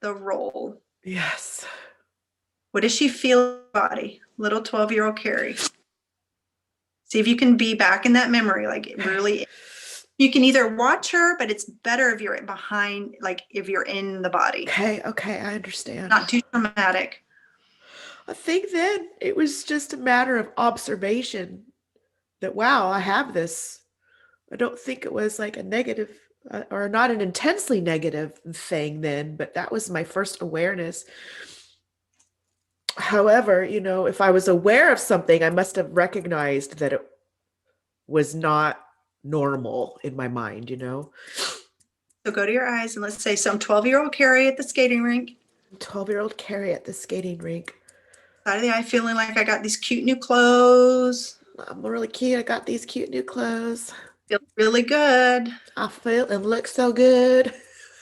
the roll. Yes. What does she feel in her body? Little 12-year-old Carrie. See if you can be back in that memory. Like really, you can either watch her, but it's better if you're behind, like if you're in the body. Okay, I understand. Not too traumatic. I think then it was just a matter of observation that, wow, I have this. I don't think it was like a negative or not an intensely negative thing then, but that was my first awareness. However, if I was aware of something, I must have recognized that it was not normal in my mind, So go to your eyes and let's say some 12-year-old Carrie at the skating rink. 12-year-old Carrie at the skating rink. Side of the eye feeling like I got these cute new clothes. I'm really cute. I got these cute new clothes. Feels really good. And I feel and look so good.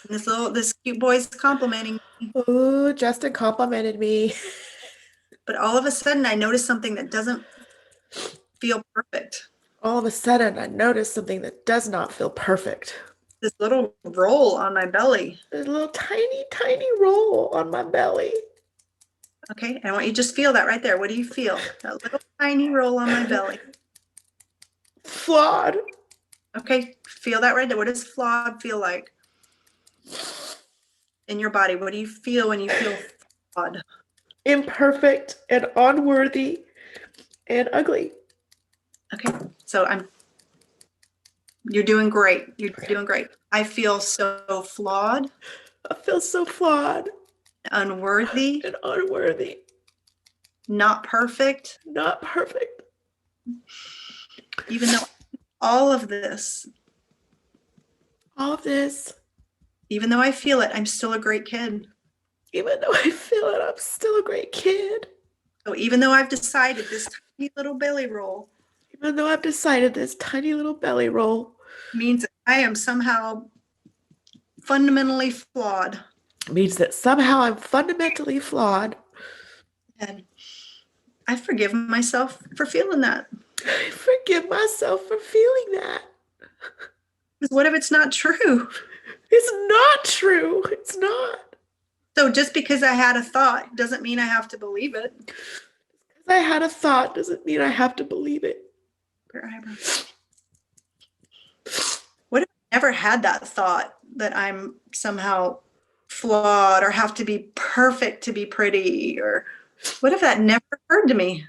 this cute boy's complimenting me. Ooh, Justin complimented me. But all of a sudden I noticed something that doesn't feel perfect. All of a sudden, I noticed something that does not feel perfect. This little roll on my belly. There's a little tiny, tiny roll on my belly. Okay, I want you to just feel that right there. What do you feel? That little tiny roll on my belly. Flawed. Okay, feel that right there. What does flawed feel like in your body? What do you feel when you feel flawed? Imperfect and unworthy and ugly. Okay, so you're doing great. You're doing great. I feel so flawed, I feel so flawed unworthy, and unworthy. not perfect. Not perfect. Even though all of this, All of this, even though I feel it, I'm still a great kid. even though I feel it, I'm still a great kid. So even though I've decided this tiny little belly roll Even though I've decided this tiny little belly roll means that I am somehow fundamentally flawed. means that somehow I'm fundamentally flawed. And I forgive myself for feeling that. I forgive myself for feeling that. Because what if it's not true? It's not true. It's not. So just because I had a thought doesn't mean I have to believe it. Because I had a thought doesn't mean I have to believe it. Your eyebrows. What if I never had that thought that I'm somehow flawed or have to be perfect to be pretty? Or what if that never occurred to me?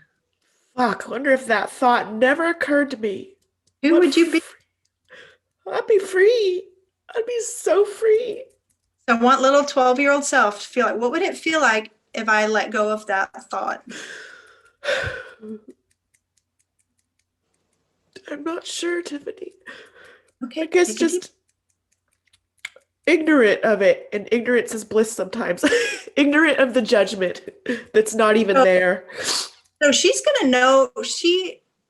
Fuck, I wonder if that thought never occurred to me. Who would you be? I'd be free. I'd be so free. So I want little 12-year-old self to feel like, what would it feel like if I let go of that thought? I'm not sure, Tiffany. Okay. I guess just ignorant of it, and ignorance is bliss sometimes. Ignorant of the judgment that's not even there. So she's gonna know.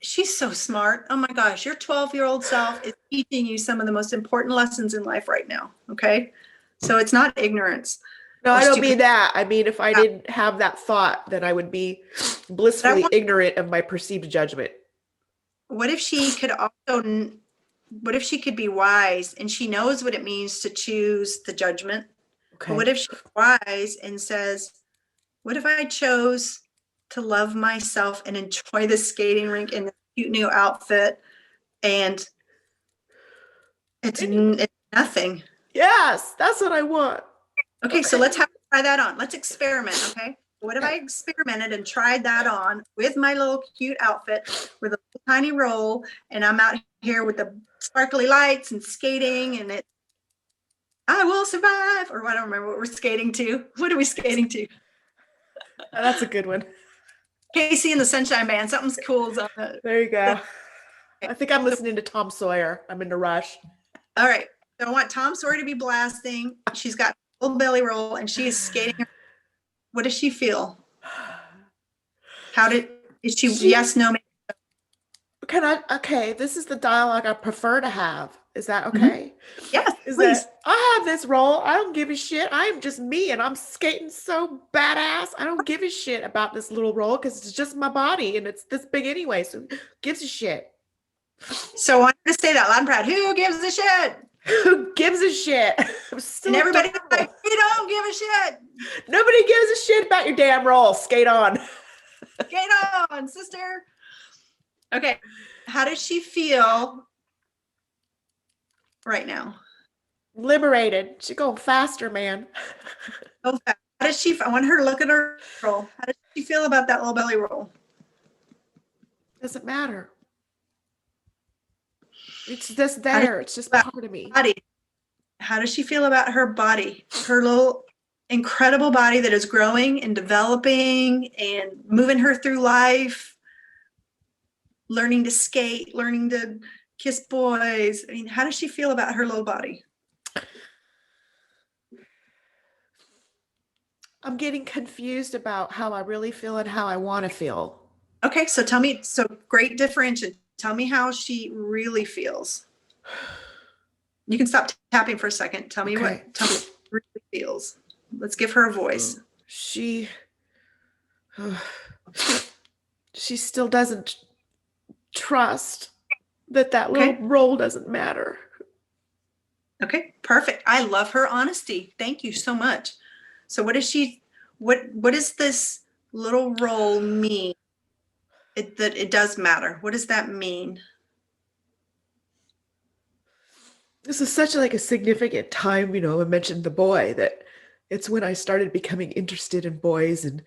She's so smart. Oh my gosh, your 12-year-old self is teaching you some of the most important lessons in life right now. Okay, so it's not ignorance. No, I don't mean that. I mean, if I didn't have that thought, then I would be blissfully ignorant of my perceived judgment. What if she could also? What if she could be wise and she knows what it means to choose the judgment? Okay. But what if she's wise and says, "What if I chose to love myself and enjoy the skating rink in the cute new outfit, and it's nothing." Yes, that's what I want. Okay, so let's try that on. Let's experiment, okay? What if I experimented and tried that on with my little cute outfit with a little tiny roll, and I'm out here with the sparkly lights and skating, and I will survive, or I don't remember what we're skating to. What are we skating to? That's a good one. Casey and the Sunshine Band. Something's cool. There you go. I think I'm listening to Tom Sawyer. I'm in a rush. All right. So I want Tom Sawyer to be blasting. She's got a little belly roll and she is skating. What does she feel? Is she yes, no? Okay, this is the dialogue I prefer to have. Is that okay? Yes, Is please. that I have this role. I don't give a shit. I'm just me and I'm skating so badass. I don't give a shit about this little role because it's just my body and it's this big anyway. So who gives a shit? So I want to say that loud and proud. Who gives a shit? Who gives a shit? And everybody's like, we don't give a shit. Nobody gives a shit about your damn role. Skate on. Skate on, sister. Okay. How does she feel right now? Liberated. She's going faster, man. Oh, how does she? I want her to look at her roll. How does she feel about that little belly roll? Doesn't matter. It's just there. It's just part of me. Body. How does she feel about her body? Her little incredible body that is growing and developing and moving her through life, learning to skate, learning to kiss boys. I mean, how does she feel about her little body? I'm getting confused about how I really feel and how I want to feel. Okay, so tell me, so great differentiation. Tell me how she really feels. You can stop tapping for a second. Tell me what Okay. she really feels. Let's give her a voice. She she still doesn't trust that little Okay. role doesn't matter. Okay, perfect. I love her honesty. Thank you so much. So what does this little role mean? That it does matter. What does that mean? This is such like a significant time, I mentioned the boy, that it's when I started becoming interested in boys, and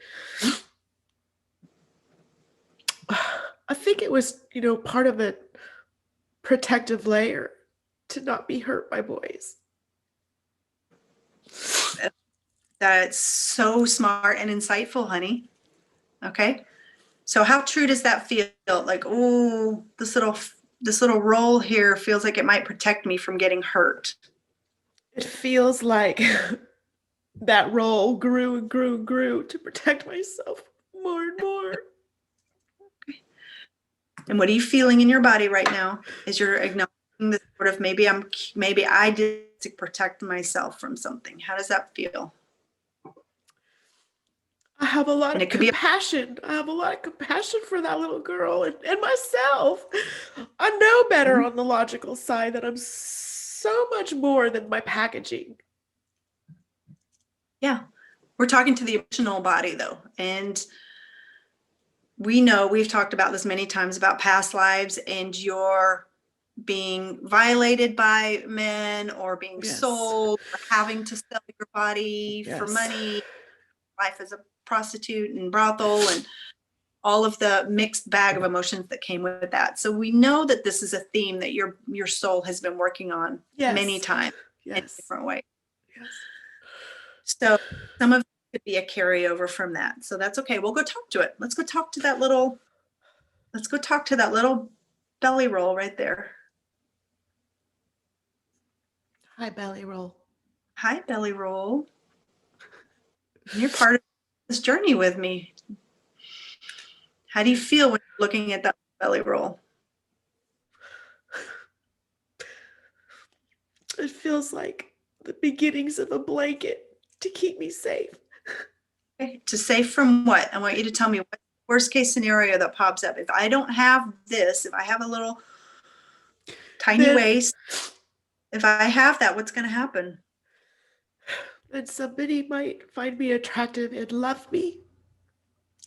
I think it was, part of a protective layer to not be hurt by boys. That's so smart and insightful, honey. Okay. So how true does that feel? Like, oh, this little role here feels like it might protect me from getting hurt. It feels like that role grew and grew and grew to protect myself more and more. And what are you feeling in your body right now? Is you're acknowledging this sort of maybe I did to protect myself from something. How does that feel? I have a lot And of it could be compassion. I have a lot of compassion for that little girl and myself. I know better on the logical side that I'm so much more than my packaging. yeah. We're talking to the emotional body though. And we know we've talked about this many times about past lives and your being violated by men or being Yes. sold or having to sell your body for Yes. money, life as a prostitute and brothel and all of the mixed bag of emotions that came with that. So we know that this is a theme that your soul has been working on Yes. many times in Yes. different ways. Yes. So some of it could be a carryover from that. So that's okay. We'll go talk to it. Let's go talk to that little belly roll right there. Hi, belly roll. Hi, belly roll. You're part of this journey with me. How do you feel when you're looking at that belly roll? It feels like the beginnings of a blanket to keep me safe. Okay. To safe from what? I want you to tell me what worst case scenario that pops up. If I don't have this, if I have a little tiny waist, if I have that, what's going to happen? Then somebody might find me attractive and love me,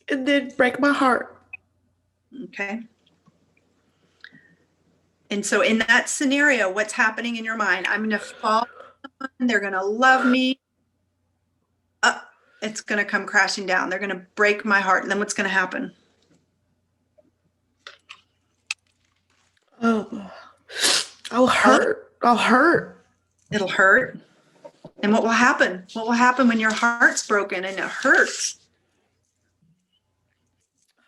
and then break my heart. Okay. And so in that scenario, what's happening in your mind? I'm going to fall. They're going to love me. It's going to come crashing down. They're going to break my heart. And then what's going to happen? Oh, I'll hurt. I'll hurt. It'll hurt. And what will happen? What will happen when your heart's broken and it hurts?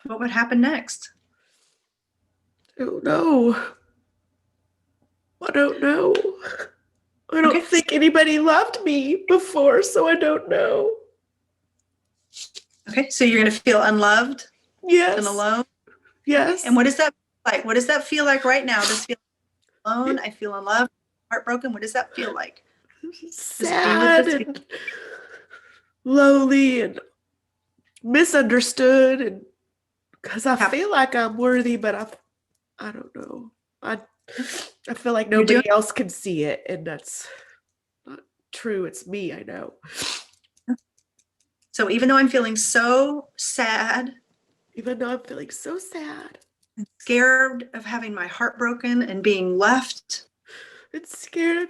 What would happen next? I don't know. I don't know. I don't think anybody loved me before, so I don't know. Okay, so you're going to feel unloved? Yes. And alone? Yes. And what does that feel like? What does that feel like right now? Does it feel alone? I feel unloved, heartbroken. What does that feel like? Sad and lonely and misunderstood, and because I feel like I'm worthy, but I don't know. I feel like nobody else can see it, and that's not true. It's me, I know. So even though I'm feeling so sad, and scared of having my heart broken and being left, scared of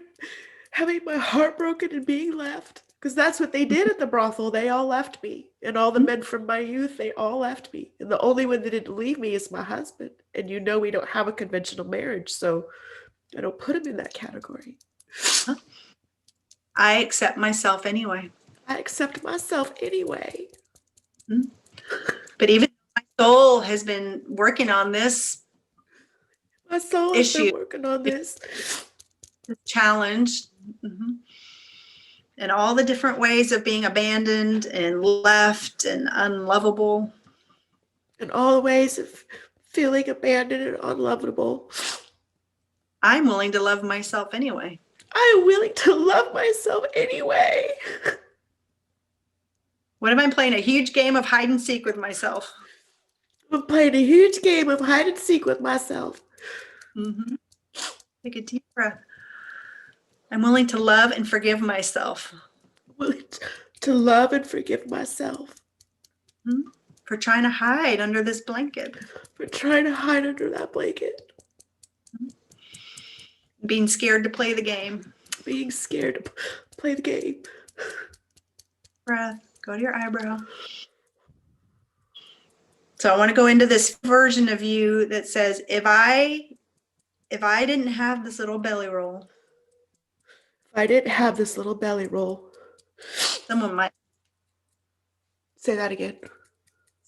having my heart broken and being left, because that's what they did at the brothel. They all left me, and all the men from my youth, they all left me, and the only one that didn't leave me is my husband. And we don't have a conventional marriage, so I don't put him in that category. I accept myself anyway. I accept myself anyway. But even my soul has been working on this My soul has been working on this challenge. And all the different ways of being abandoned and left and unlovable. in all the ways of feeling abandoned and unlovable. I'm willing to love myself anyway. I'm willing to love myself anyway. What am I playing? A huge game of hide and seek with myself. I'm playing a huge game of hide and seek with myself. Mm-hmm. Take a deep breath. I'm willing to love and forgive myself. Willing to love and forgive myself. Mm-hmm. For trying to hide under this blanket. For trying to hide under that blanket. Being scared to play the game. Being scared to play the game. Breath. Go to your eyebrow. So I want to go into this version of you that says, if I didn't have this little belly roll. If I didn't have this little belly roll. Someone might. Say that again.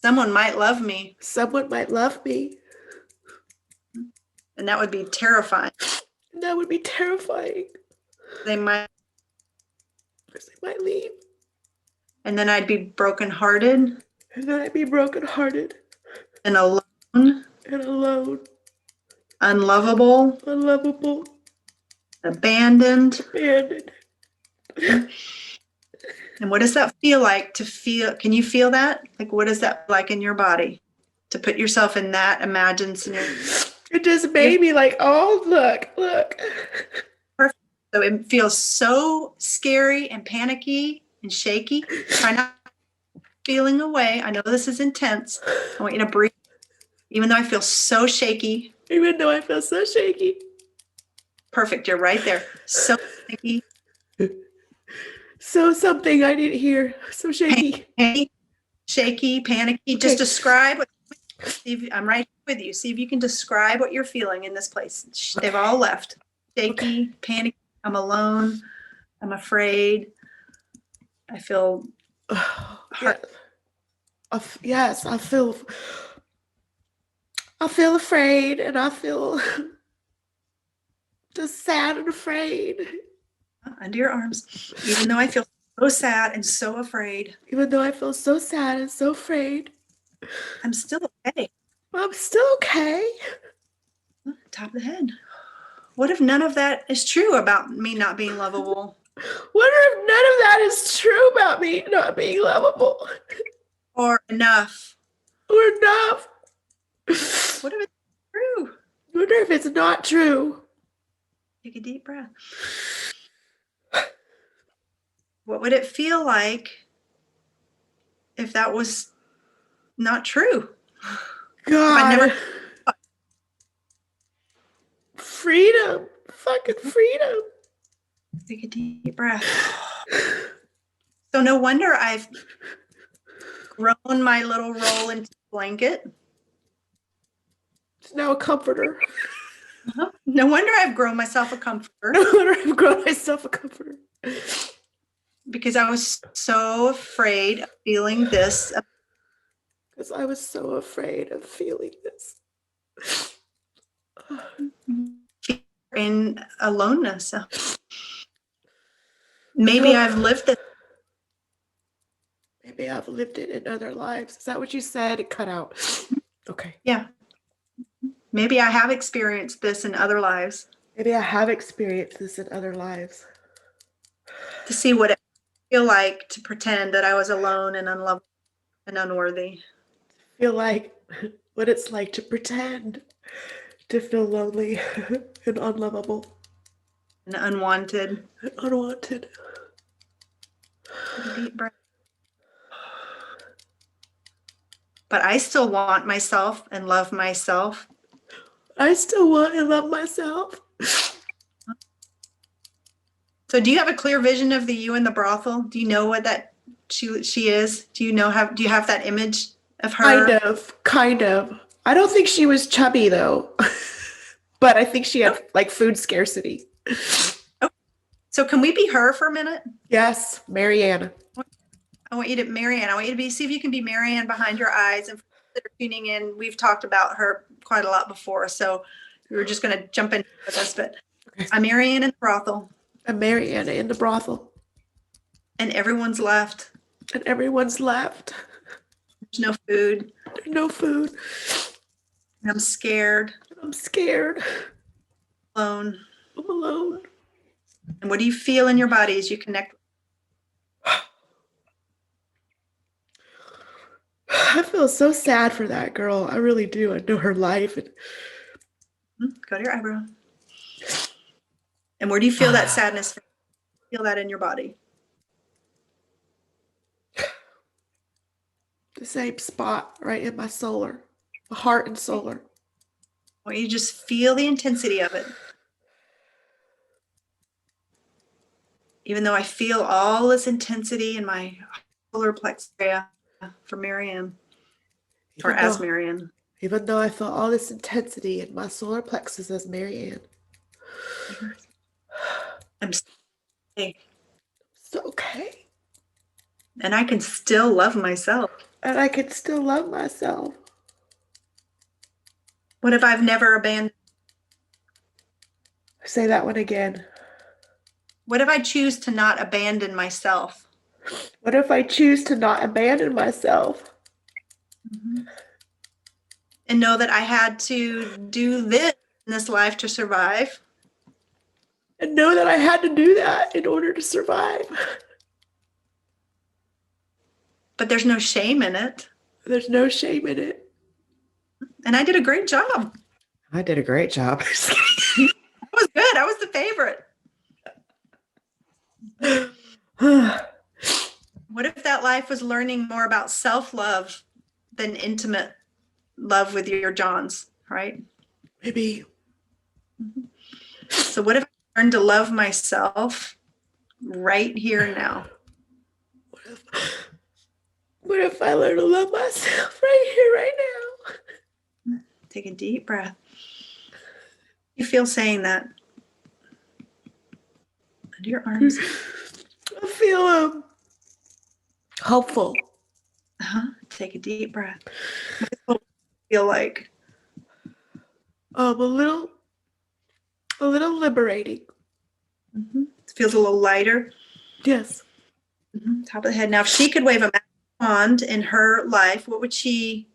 Someone might love me. Someone might love me. And that would be terrifying. And that would be terrifying. They might. Because they might leave. And then I'd be brokenhearted. And then I'd be brokenhearted. And alone. And alone. Unlovable. Unlovable. Abandoned. Abandoned. And what does that feel like to feel? Can you feel that? Like, what is that like in your body? To put yourself in that imagined scenario. It just made me like, oh, look. Perfect. So it feels so scary and panicky and shaky. Try not feeling away. I know this is intense. I want you to breathe. Even though I feel so shaky. Even though I feel so shaky. Perfect. You're right there. So shaky. So something I didn't hear. So shaky. Shaky, panicky. Okay. Just describe what. I'm right with you. See if you can describe what you're feeling in this place. They've all left. Shaky, panicky. I'm alone. I'm afraid. I feel heart. Yes, I feel afraid, and I feel just sad and afraid. Under your arms. Even though I feel so sad and so afraid. Even though I feel so sad and so afraid. I'm still okay. I'm still okay. Top of the head. What if none of that is true about me not being lovable? What if none of that is true about me not being lovable? Or enough? Or enough? What if it's true? What if it's not true? Take a deep breath. What would it feel like if that was not true? God. Freedom. Fucking freedom. Take a deep breath. So no wonder I've grown my little roll into a blanket. It's now a comforter. Uh-huh. No wonder I've grown myself a comforter. No wonder I've grown myself a comforter. Because I was so afraid of feeling this. Because I was so afraid of feeling this. In aloneness. Maybe I've lived it. Maybe I've lived it in other lives. Is that what you said? It cut out. Okay. Yeah. Maybe I have experienced this in other lives. Maybe I have experienced this in other lives. To see what it feel like to pretend that I was alone and unlovable and unworthy. Feel like what it's like to pretend to feel lonely and unlovable. And unwanted. And unwanted. Take a deep breath. But I still want myself and love myself. I still want and love myself. So do you have a clear vision of the you in the brothel? Do you know what that she is? Do you have that image of her? Kind of. I don't think she was chubby though. But I think she had like food scarcity. Oh. So can we be her for a minute? Yes, Marianne. I want you to see if you can be Marianne behind your eyes. And for those that are tuning in, we've talked about her quite a lot before. So we were just going to jump in with us, but okay. I'm Marianne in the brothel. I'm Marianne in the brothel. And everyone's left. And everyone's left. There's no food. no food. I'm scared, I'm scared. alone. I'm alone. And what do you feel in your body as you connect? I feel so sad for that girl. I really do. I know her life. And Go to your eyebrow. And where do you feel that sadness? Feel that in your body. the same spot right in my solar, my heart and solar. Or you just feel the intensity of it. Even though I feel all this intensity in my solar plexus area for Marianne, or as Marianne. Even though I feel all this intensity in my solar plexus as Marianne. I'm okay. It's okay. And I can still love myself. And I can still love myself. What if I've never abandoned? Say that one again. What if I choose to not abandon myself? What if I choose to not abandon myself? Mm-hmm. And know that I had to do this in this life to survive. And know that I had to do that in order to survive. But there's no shame in it. There's no shame in it. And I did a great job. I did a great job. I was good. I was the favorite. What if that life was learning more about self-love than intimate love with your Johns, right? Maybe. So what if I learned to love myself right here and now? What if I learn to love myself right here, right now? Take a deep breath. You feel saying that under your arms. I feel hopeful. Take a deep breath. What does feel like? A little liberating. It feels a little lighter. Yes. Top of the head. Now, if she could wave a magic wand in her life, what would she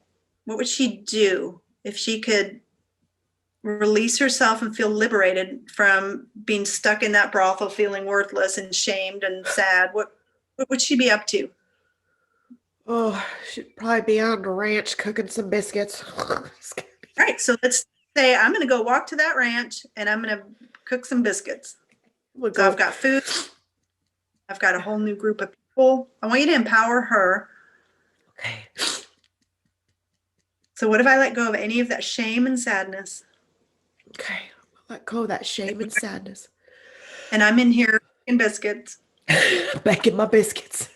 do if she could release herself and feel liberated from being stuck in that brothel, feeling worthless and shamed and sad? What would she be up to? Oh, she'd probably be on the ranch cooking some biscuits. Right. So let's say I'm going to go walk to that ranch and I'm going to cook some biscuits. So I've got food. I've got a whole new group of people. I want you to empower her. Okay. So what if I let go of any of that shame and sadness? Okay. Let go of that shame and sadness. And I'm in here cooking biscuits. Back in my biscuits.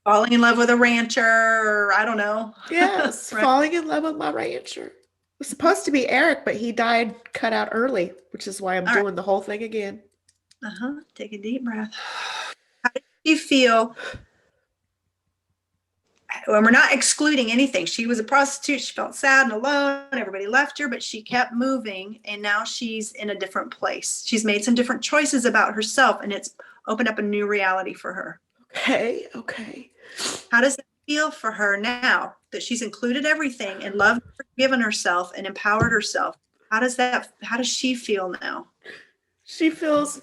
Falling in love with a rancher, or I don't know. Yes, Right. Falling in love with my rancher. It was supposed to be Eric, but he died cut out early, which is why I'm doing the whole thing again. Take a deep breath. How did you feel? Well, we're not excluding anything. She was a prostitute. She felt sad and alone. Everybody left her, but she kept moving, and now she's in a different place. She's made some different choices about herself, and it's opened up a new reality for her. Okay. How does it feel for her now that she's included everything and loved, forgiven herself, and empowered herself? How does she feel now? She feels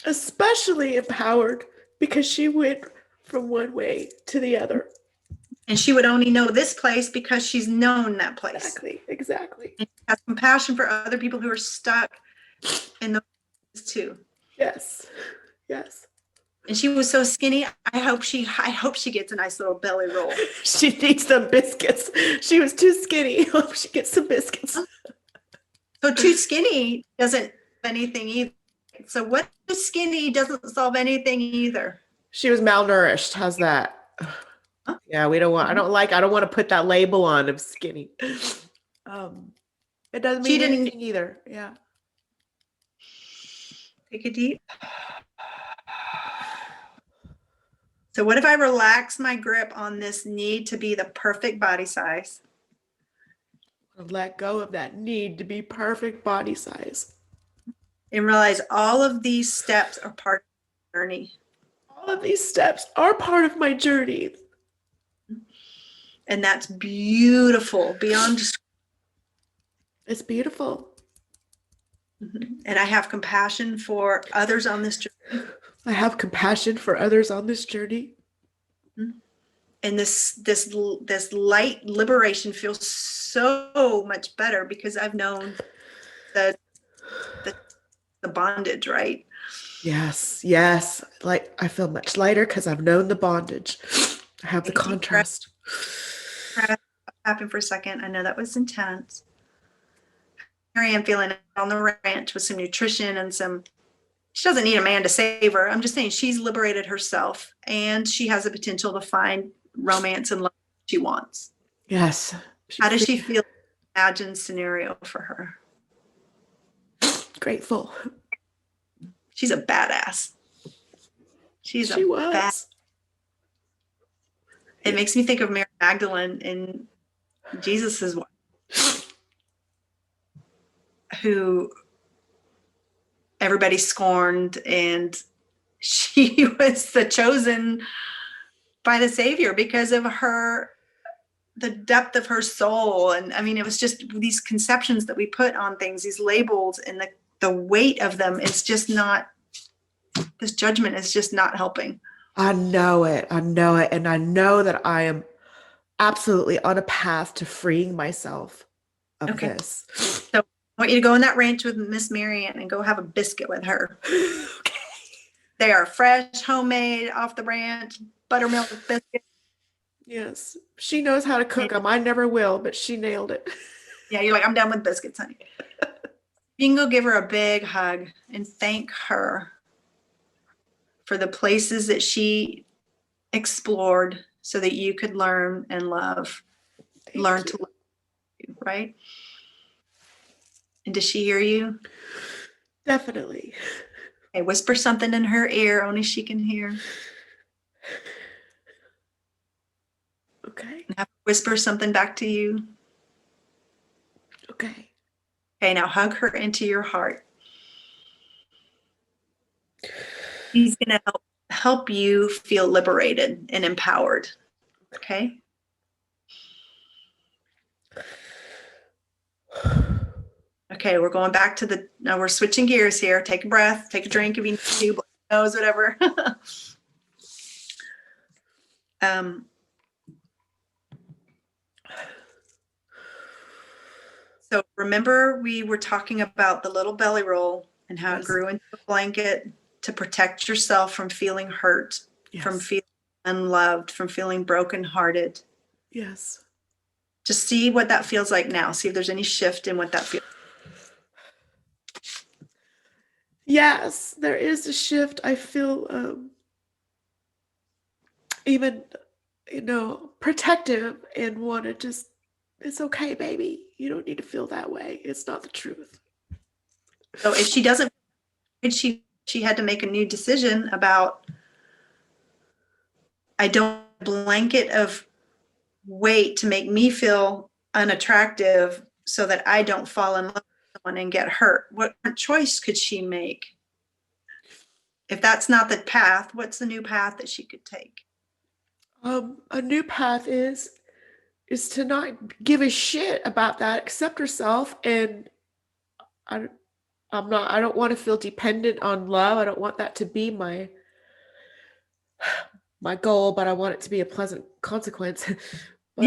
especially empowered because she went from one way to the other. And she would only know this place because she's known that place. Exactly. And she has compassion for other people who are stuck in those places too. Yes. And she was so skinny. I hope she gets a nice little belly roll. She needs some biscuits. She was too skinny. I hope she gets some biscuits. So too skinny doesn't solve anything either. So what too skinny doesn't solve anything either. She was malnourished. How's that? Yeah, I don't want to put that label on of skinny. It doesn't mean anything either. Yeah. Take a deep. So what if I relax my grip on this need to be the perfect body size? Let go of that need to be perfect body size. And realize all of these steps are part of the journey. All of these steps are part of my journey. And that's beautiful beyond description. It's beautiful. And I have compassion for others on this journey. I have compassion for others on this journey. And this light liberation feels so much better because I've known the bondage, right? Yes, yes. Like I feel much lighter because I've known the bondage. I have the contrast. Happen for a second. I know that was intense. Here I am feeling on the ranch with some nutrition and she doesn't need a man to save her. I'm just saying she's liberated herself and she has the potential to find romance and love she wants. Yes. How does she feel? Imagine scenario for her. Grateful. She's a badass. She was. It makes me think of Mary Magdalene and Jesus's wife, who everybody scorned, and she was the chosen by the Savior because of the depth of her soul. And I mean, it was just these conceptions that we put on things, these labels, and the weight of them is just not, this judgment is just not helping. I know it. And I know that I am absolutely on a path to freeing myself of this. So I want you to go on that ranch with Miss Marianne and go have a biscuit with her. Okay. They are fresh, homemade, off the ranch, buttermilk biscuits. Yes. She knows how to cook them. I never will, but she nailed it. Yeah, you're like, I'm done with biscuits, honey. You can go give her a big hug and thank her for the places that she explored so that you could learn and love, learn to love you, right? And does she hear you? Definitely. Okay, whisper something in her ear, only she can hear. Okay. And have her whisper something back to you. Okay. Okay, now hug her into your heart. He's going to help you feel liberated and empowered. Okay? Okay, we're going back to now we're switching gears here. Take a breath, take a drink if you need to, blow your nose, whatever. So remember we were talking about the little belly roll and how it grew into a blanket to protect yourself from feeling hurt, from feeling unloved, from feeling brokenhearted. Yes. Just see what that feels like now. See if there's any shift in what that feels like. Yes, there is a shift. I feel even, protective and want to just, it's okay, baby. You don't need to feel that way. It's not the truth. So if she doesn't, she had to make a new decision about, I don't blanket of weight to make me feel unattractive so that I don't fall in love with someone and get hurt. What choice could she make? If that's not the path, what's the new path that she could take? A new path is to not give a shit about that, accept herself, and I don't want to feel dependent on love. I don't want that to be my goal, but I want it to be a pleasant consequence. But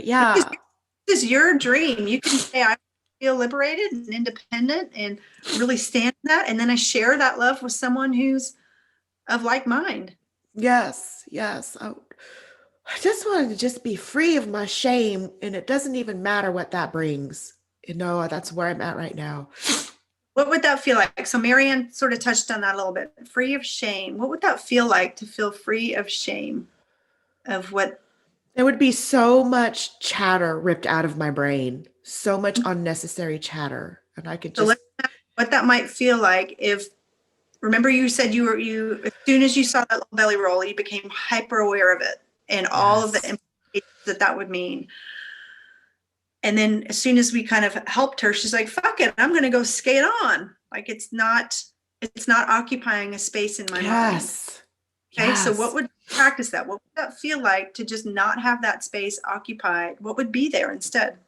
yeah. This is your dream. You can say, I feel liberated and independent and really stand in that. And then I share that love with someone who's of like mind. Yes. I just wanted to just be free of my shame, and it doesn't even matter what that brings. That's where I'm at right now. What would that feel like? So Marianne sort of touched on that a little bit. Free of shame. What would that feel like to feel free of shame? Of what? There would be so much chatter ripped out of my brain, so much unnecessary chatter, and I could just. So what that might feel like if. Remember, you said you as soon as you saw that little belly roll, you became hyper aware of it and all of the implications that would mean. And then as soon as we kind of helped her, she's like, fuck it, I'm going to go skate on. Like it's not occupying a space in my mind. Okay, so what Yes. would practice that? What would that feel like to just not have that space occupied? What would be there instead?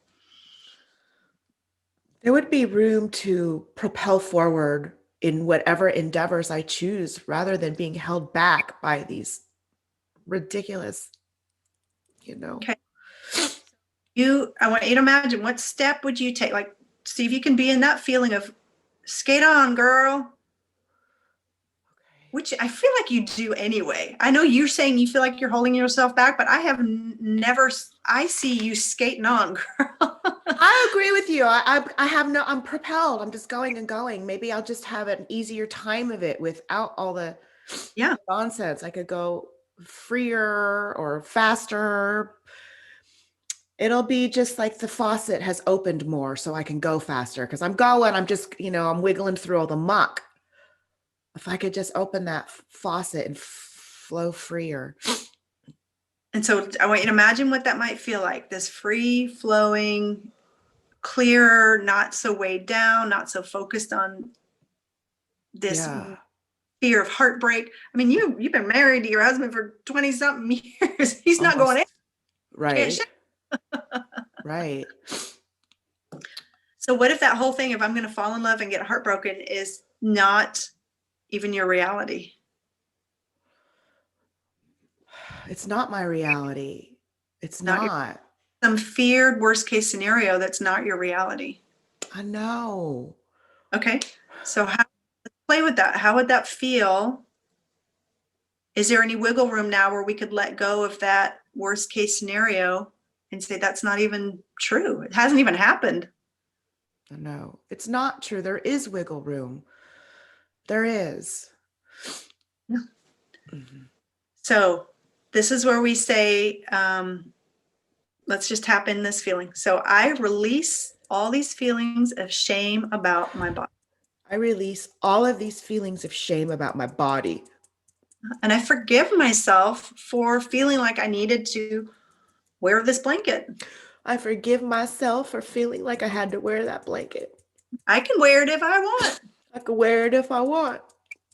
There would be room to propel forward in whatever endeavors I choose rather than being held back by these ridiculous, you know. Okay. I want you to imagine, what step would you take? Like, see if you can be in that feeling of skate on, girl. Which I feel like you do anyway. I know you're saying you feel like you're holding yourself back, but I have never, I see you skating on, girl. I agree with you. I have no, I'm propelled. I'm just going and going. Maybe I'll just have an easier time of it without all the Yeah. nonsense. I could go freer or faster. It'll be just like the faucet has opened more so I can go faster because I'm going, I'm just, I'm wiggling through all the muck. If I could just open that faucet and flow freer. And so I want you to imagine what that might feel like, this free flowing, clearer, not so weighed down, not so focused on this Yeah. fear of heartbreak. I mean, you've been married to your husband for 20 something years. He's not going in. Right. Right. So what if that whole thing, if I'm going to fall in love and get heartbroken, is not even your reality? It's not my reality. It's Not not. some feared worst case scenario that's not your reality. I know. Okay. So let's play with that. How would that feel? Is there any wiggle room now where we could let go of that worst case scenario and say that's not even true? It hasn't even happened. I know. It's not true. There is wiggle room. There is. Yeah. Mm-hmm. So this is where we say, let's just tap in this feeling. So I release all these feelings of shame about my body. I release all of these feelings of shame about my body. And I forgive myself for feeling like I needed to wear this blanket. I forgive myself for feeling like I had to wear that blanket. I can wear it if I want. I could wear it if I want.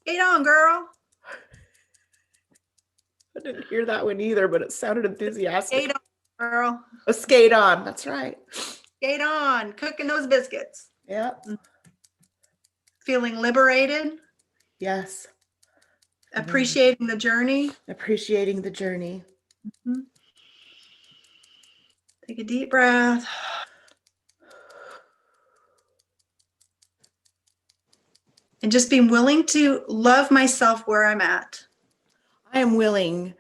Get on, girl. I didn't hear that one either, but it sounded enthusiastic. Skate on, girl. A skate on. That's right. Skate on. Cooking those biscuits. Yep. Feeling liberated. Yes. Appreciating the journey. Appreciating the journey. Mm-hmm. Take a deep breath. And just being willing to love myself where I'm at. I am willing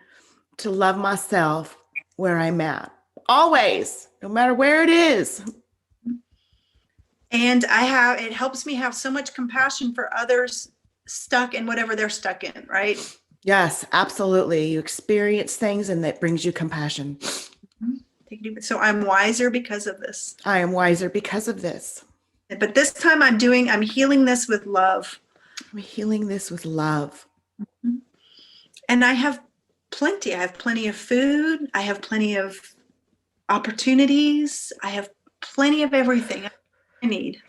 to love myself where I'm at. Always, no matter where it is. And it helps me have so much compassion for others stuck in whatever they're stuck in, right? Yes, absolutely. You experience things and that brings you compassion. So I'm wiser because of this. I am wiser because of this. But this time I'm healing this with love. I'm healing this with love. And I have plenty. I have plenty of food. I have plenty of opportunities. I have plenty of everything I need.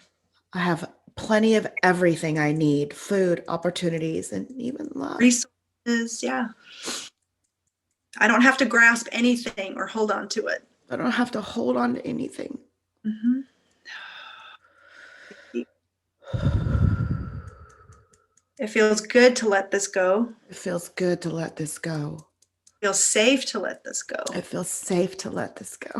I have plenty of everything I need, food, opportunities, and even love. Resources, yeah. I don't have to grasp anything or hold on to it. I don't have to hold on to anything. Mm-hmm. It feels good to let this go. It feels good to let this go. It feels safe to let this go. It feels safe to let this go.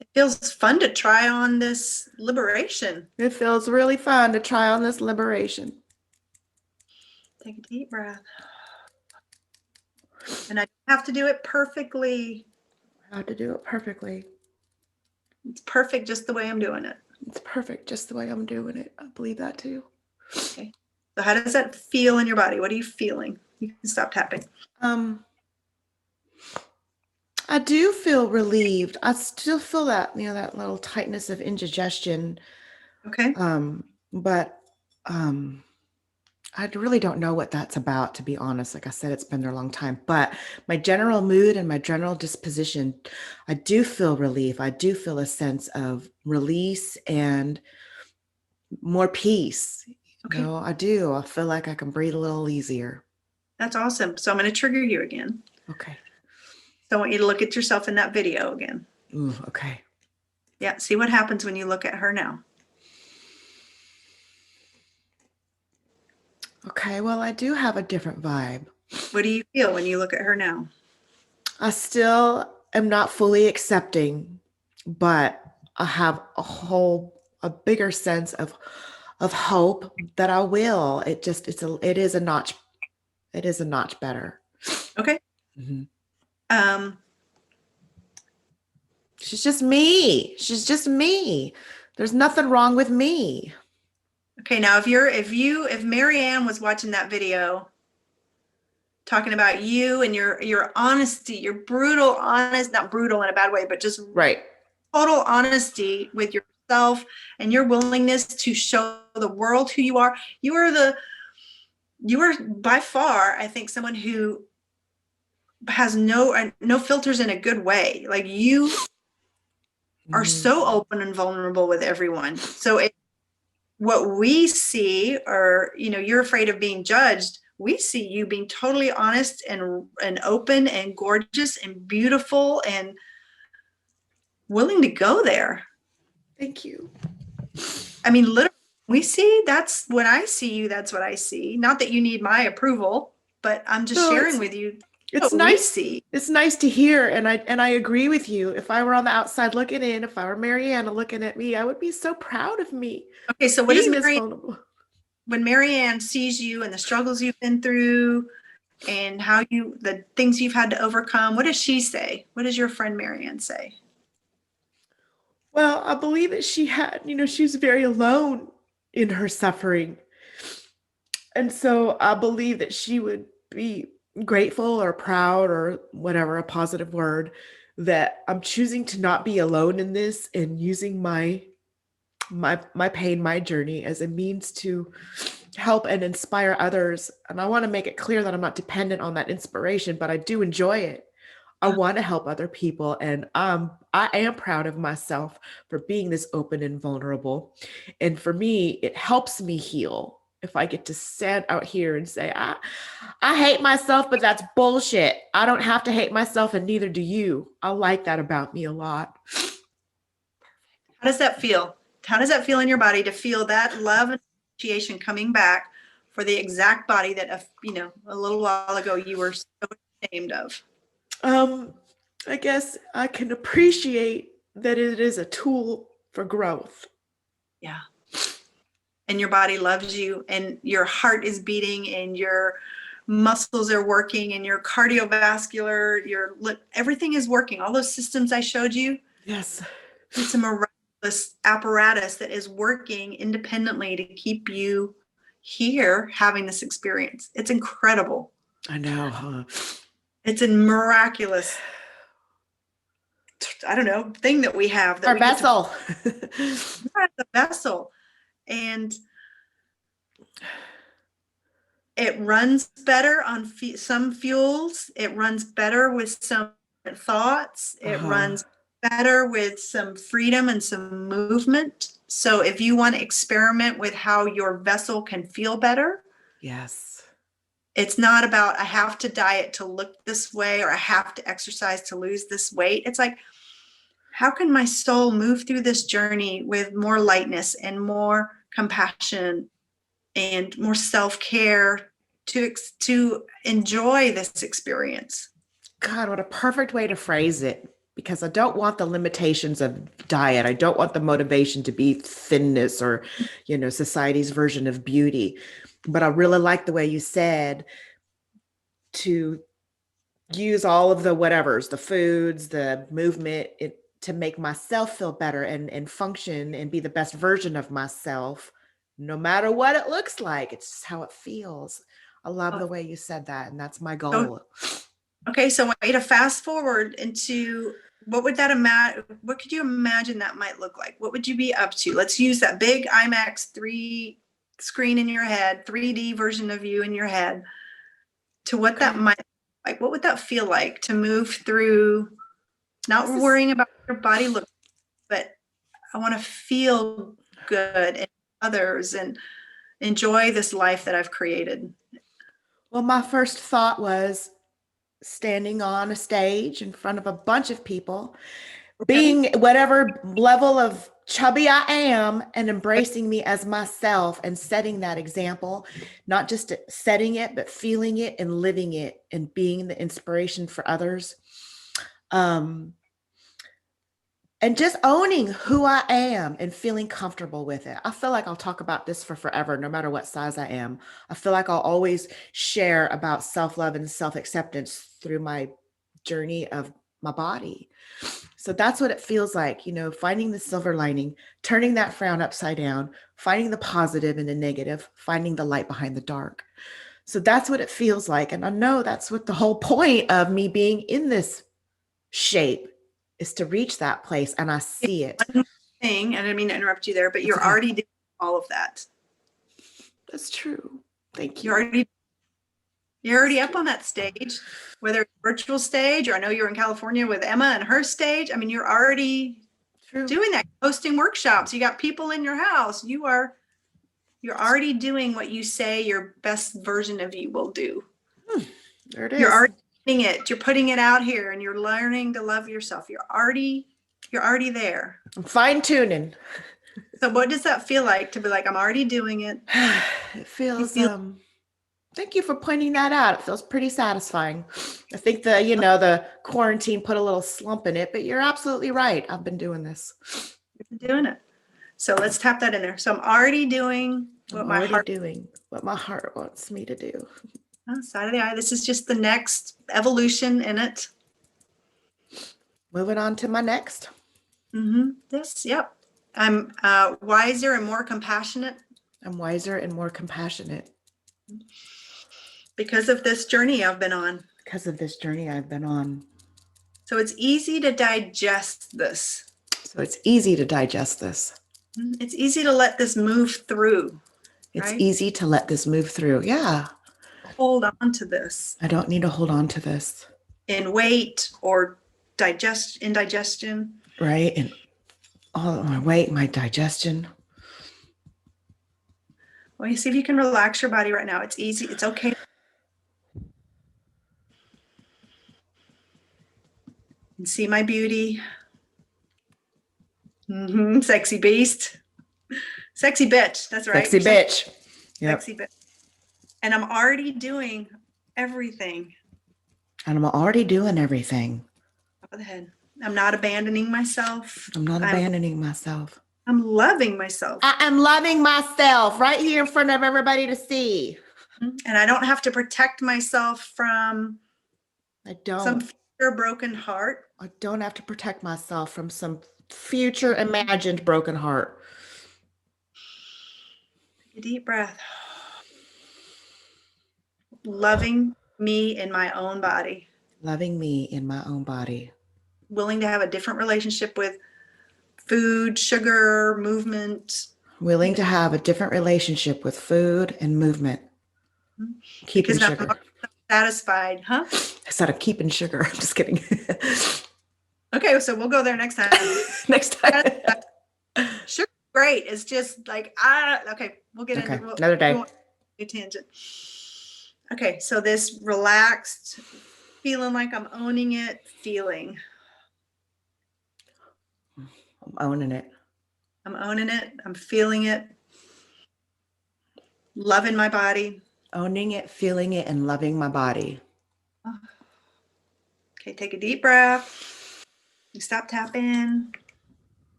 It feels fun to try on this liberation. It feels really fun to try on this liberation. Take a deep breath. And I have to do it perfectly. I have to do it perfectly. It's perfect just the way I'm doing it. It's perfect just the way I'm doing it. I believe that too. Okay. So how does that feel in your body? What are you feeling? You can stop tapping. I do feel relieved. I still feel that, that little tightness of indigestion. Okay. But I really don't know what that's about, to be honest. Like I said, it's been there a long time. But my general mood and my general disposition, I do feel relief. I do feel a sense of release and more peace. Okay. I do. I feel like I can breathe a little easier. That's awesome. So I'm going to trigger you again. Okay. So I want you to look at yourself in that video again. Ooh, okay. Yeah. See what happens when you look at her now. Okay, well, I do have a different vibe. What do you feel when you look at her now? I still am not fully accepting, but I have a bigger sense of hope that I will. It is a notch better. Okay. Mm-hmm. Um, She's just me. She's just me. There's nothing wrong with me. okay. Now, if Marianne was watching that video talking about you and your honesty, your brutal, honest, not brutal in a bad way, but just Right. total honesty with yourself and your willingness to show the world who you are. You are by far, I think, someone who has no filters in a good way. Like you are so open and vulnerable with everyone. So what we see, or you're afraid of being judged. We see you being totally honest and open and gorgeous and beautiful and willing to go there. Thank you. I mean, literally, that's when I see you, that's what I see. Not that you need my approval, but I'm just sharing with you. It's nice. It's nice to hear, and I agree with you. If I were on the outside looking in, if I were Marianne looking at me, I would be so proud of me. Okay, so what is when Marianne sees you and the struggles you've been through and the things you've had to overcome, what does she say? What does your friend Marianne say? Well, I believe that she was very alone in her suffering. And so I believe that she would be grateful or proud or whatever, a positive word, that I'm choosing to not be alone in this and using my pain, my journey as a means to help and inspire others. And I want to make it clear that I'm not dependent on that inspiration, but I do enjoy it. I want to help other people. And I am proud of myself for being this open and vulnerable. And for me, it helps me heal if I get to stand out here and say, I hate myself, but that's bullshit. I don't have to hate myself, and neither do you. I like that about me a lot. How does that feel? How does that feel in your body to feel that love and appreciation coming back for the exact body that, a little while ago you were so ashamed of? I guess I can appreciate that it is a tool for growth. Yeah. And your body loves you, and your heart is beating, and your muscles are working, and your cardiovascular, everything is working. All those systems I showed you. Yes. It's a miraculous apparatus that is working independently to keep you here having this experience. It's incredible. I know, huh? It's a miraculous, I don't know, thing that we have. Our vessel. The vessel. And it runs better on some fuels. It runs better with some thoughts. It runs better with some freedom and some movement. So if you want to experiment with how your vessel can feel better. Yes. It's not about I have to diet to look this way or I have to exercise to lose this weight. It's like, how can my soul move through this journey with more lightness and more compassion and more self-care to enjoy this experience? God, what a perfect way to phrase it. Because I don't want the limitations of diet. I don't want the motivation to be thinness or, society's version of beauty. But I really like the way you said to use all of the whatevers, the foods, the movement, to make myself feel better and function and be the best version of myself, no matter what it looks like. It's just how it feels. I love the way you said that. And that's my goal. Okay, so I want you to fast forward into what could you imagine that might look like? What would you be up to? Let's use that big IMAX 3 screen in your head, 3D version of you in your head, to what that might look like. What would that feel like to move through, not worrying about what your body looks like, but I want to feel good and others and enjoy this life that I've created. Well, my first thought was standing on a stage in front of a bunch of people, Okay. being whatever level of chubby I am and embracing me as myself and setting that example, not just setting it, but feeling it and living it and being the inspiration for others. Um, and just owning who I am and feeling comfortable with it. I feel like I'll talk about this for forever, no matter what size I am. I feel like I'll always share about self-love and self-acceptance through my journey of my body. So that's what it feels like, finding the silver lining, turning that frown upside down, finding the positive in the negative, finding the light behind the dark. So that's what it feels like. And I know that's what the whole point of me being in this shape is, to reach that place. And I see it. One thing, and I didn't mean to interrupt you there, but you're okay. already doing all of that. That's true. Thank you. You're already up on that stage, whether it's virtual stage, or I know you're in California with Emma and her stage. I mean, you're already True. doing that, hosting workshops. You got people in your house. You're already doing what you say your best version of you will do. There it is. You're already doing it. You're putting it out here, and you're learning to love yourself. You're already there. I'm fine tuning. So what does that feel like to be like, I'm already doing it? It feels, thank you for pointing that out. It feels pretty satisfying. I think the quarantine put a little slump in it, but you're absolutely right. I've been doing this. You've been doing it. So let's tap that in there. So I'm already doing what my heart wants me to do. Side of the eye. This is just the next evolution in it. Moving on to my next. This, yep. I'm wiser and more compassionate. I'm wiser and more compassionate. Because of this journey I've been on. So it's easy to digest this. It's easy to let this move through. It's easy to let this move through. Yeah. Hold on to this. I don't need to hold on to this. In weight or indigestion. Right. And all my weight, my digestion. Well, you see if you can relax your body right now. It's easy. It's okay. And see my beauty. Sexy beast. Sexy bitch. That's right. Sexy bitch. Yep. Sexy bitch. And I'm already doing everything. Top of the head. I'm not abandoning myself. I'm loving myself. I am loving myself right here in front of everybody to see. And I don't have to protect myself from some future broken heart. I don't have to protect myself from some future imagined broken heart. Take a deep breath. Loving me in my own body. Willing to have a different relationship with food, sugar, movement. Willing to have a different relationship with food and movement. Keeping sugar. I'm satisfied, huh? I said I'm keeping sugar. I'm just kidding. Okay, so we'll go there next time. Sugar, great. It's just like, okay, we'll get into it. Another day. New tangent. Okay, so this relaxed, feeling like I'm owning it, feeling. I'm owning it. I'm feeling it. Loving my body. Owning it, feeling it, and loving my body. Okay, take a deep breath. You stop tapping.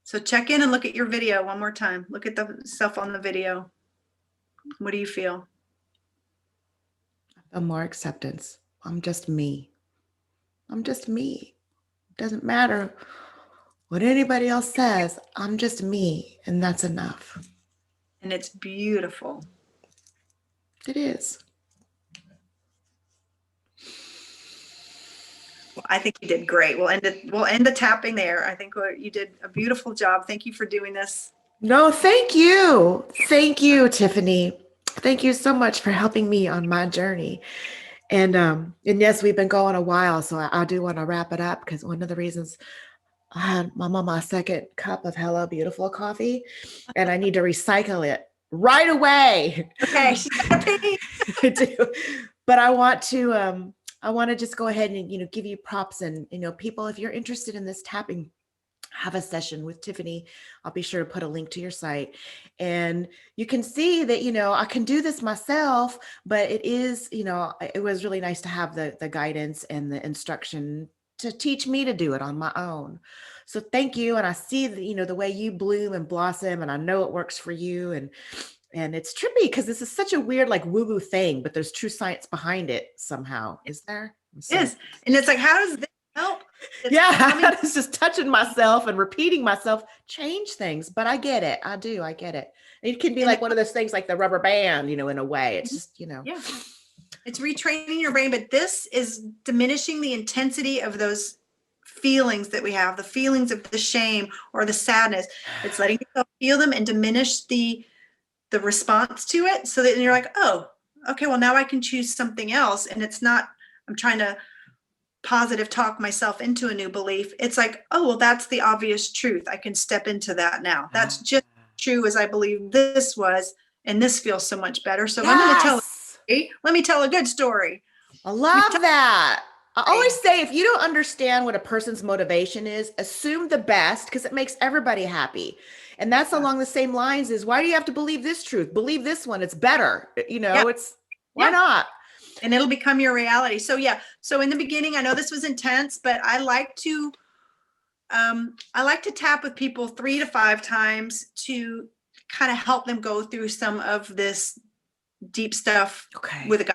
So check in and look at your video one more time. Look at the stuff on the video. What do you feel? More acceptance. I'm just me. Doesn't matter what anybody else says. I'm just me, and that's enough. And it's beautiful. It is. Well, I think you did great. We'll end the tapping there. I think you did a beautiful job. Thank you for doing this. No, thank you. Thank you, Tiffanie. Thank you so much for helping me on my journey. And yes, we've been going a while, so I do want to wrap it up, because one of the reasons I'm on my second cup of Hello Beautiful coffee, and I need to recycle it right away. Okay, she's got to pee. I do. But I want to just go ahead and, give you props and, people, if you're interested in this tapping, have a session with Tiffanie. I'll be sure to put a link to your site, and you can see that, I can do this myself, but it is, it was really nice to have the guidance and the instruction to teach me to do it on my own. So thank you. And I see that, the way you bloom and blossom, and I know it works for you. And it's trippy because this is such a weird, like woo-woo thing, but there's true science behind it somehow. Is there? Yes. And it's like, how does this help? It's Yeah, it's just touching myself and repeating myself change things. But I get it. I do. I get it. It can be like one of those things like the rubber band, in a way. It's just, Yeah. It's retraining your brain, but this is diminishing the intensity of those feelings that we have, the feelings of the shame or the sadness. It's letting yourself feel them and diminish the response to it, so that you're like, oh, okay, well, now I can choose something else. And it's not, I'm trying to positive talk myself into a new belief. It's like, oh, well, that's the obvious truth. I can step into that now. That's just true as I believe this was, and this feels so much better. So I'm going to tell. Let me tell a good story. I love that. I always say, if you don't understand what a person's motivation is, assume the best, because it makes everybody happy. And that's along the same lines as, why do you have to believe this truth? Believe this one. It's better. It's why not? And it'll become your reality. So So in the beginning, I know this was intense, but I like to tap with people 3 to 5 times to kind of help them go through some of this deep stuff with a guy,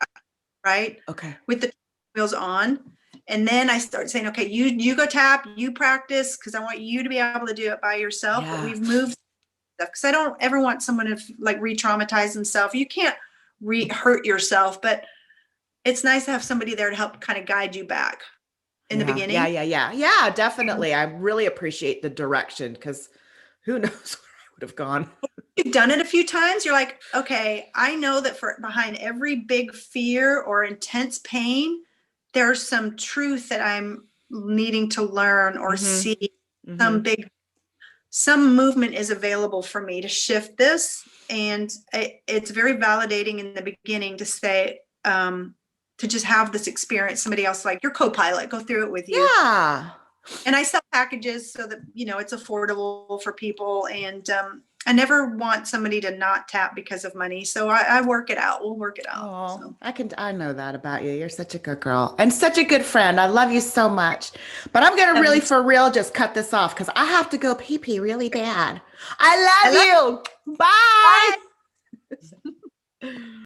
right? Okay. With the wheels on. And then I start saying, okay, you go tap, you practice, because I want you to be able to do it by yourself. Yeah. But we've moved stuff, because I don't ever want someone to like re-traumatize themselves. You can't hurt yourself, but it's nice to have somebody there to help kind of guide you back in the beginning. Yeah, definitely. I really appreciate the direction, because who knows where I would have gone. You've done it a few times. You're like, okay, I know that behind every big fear or intense pain, there's some truth that I'm needing to learn or see. Some movement is available for me to shift this. And it's very validating in the beginning to say, to just have this experience, somebody else, like your co-pilot, go through it with you. Yeah. And I sell packages so that, it's affordable for people. And I never want somebody to not tap because of money. So I work it out. We'll work it out. Oh, so. I know that about you. You're such a good girl and such a good friend. I love you so much. But I'm going to really, for real, just cut this off, because I have to go pee really bad. I love you. Bye. Bye.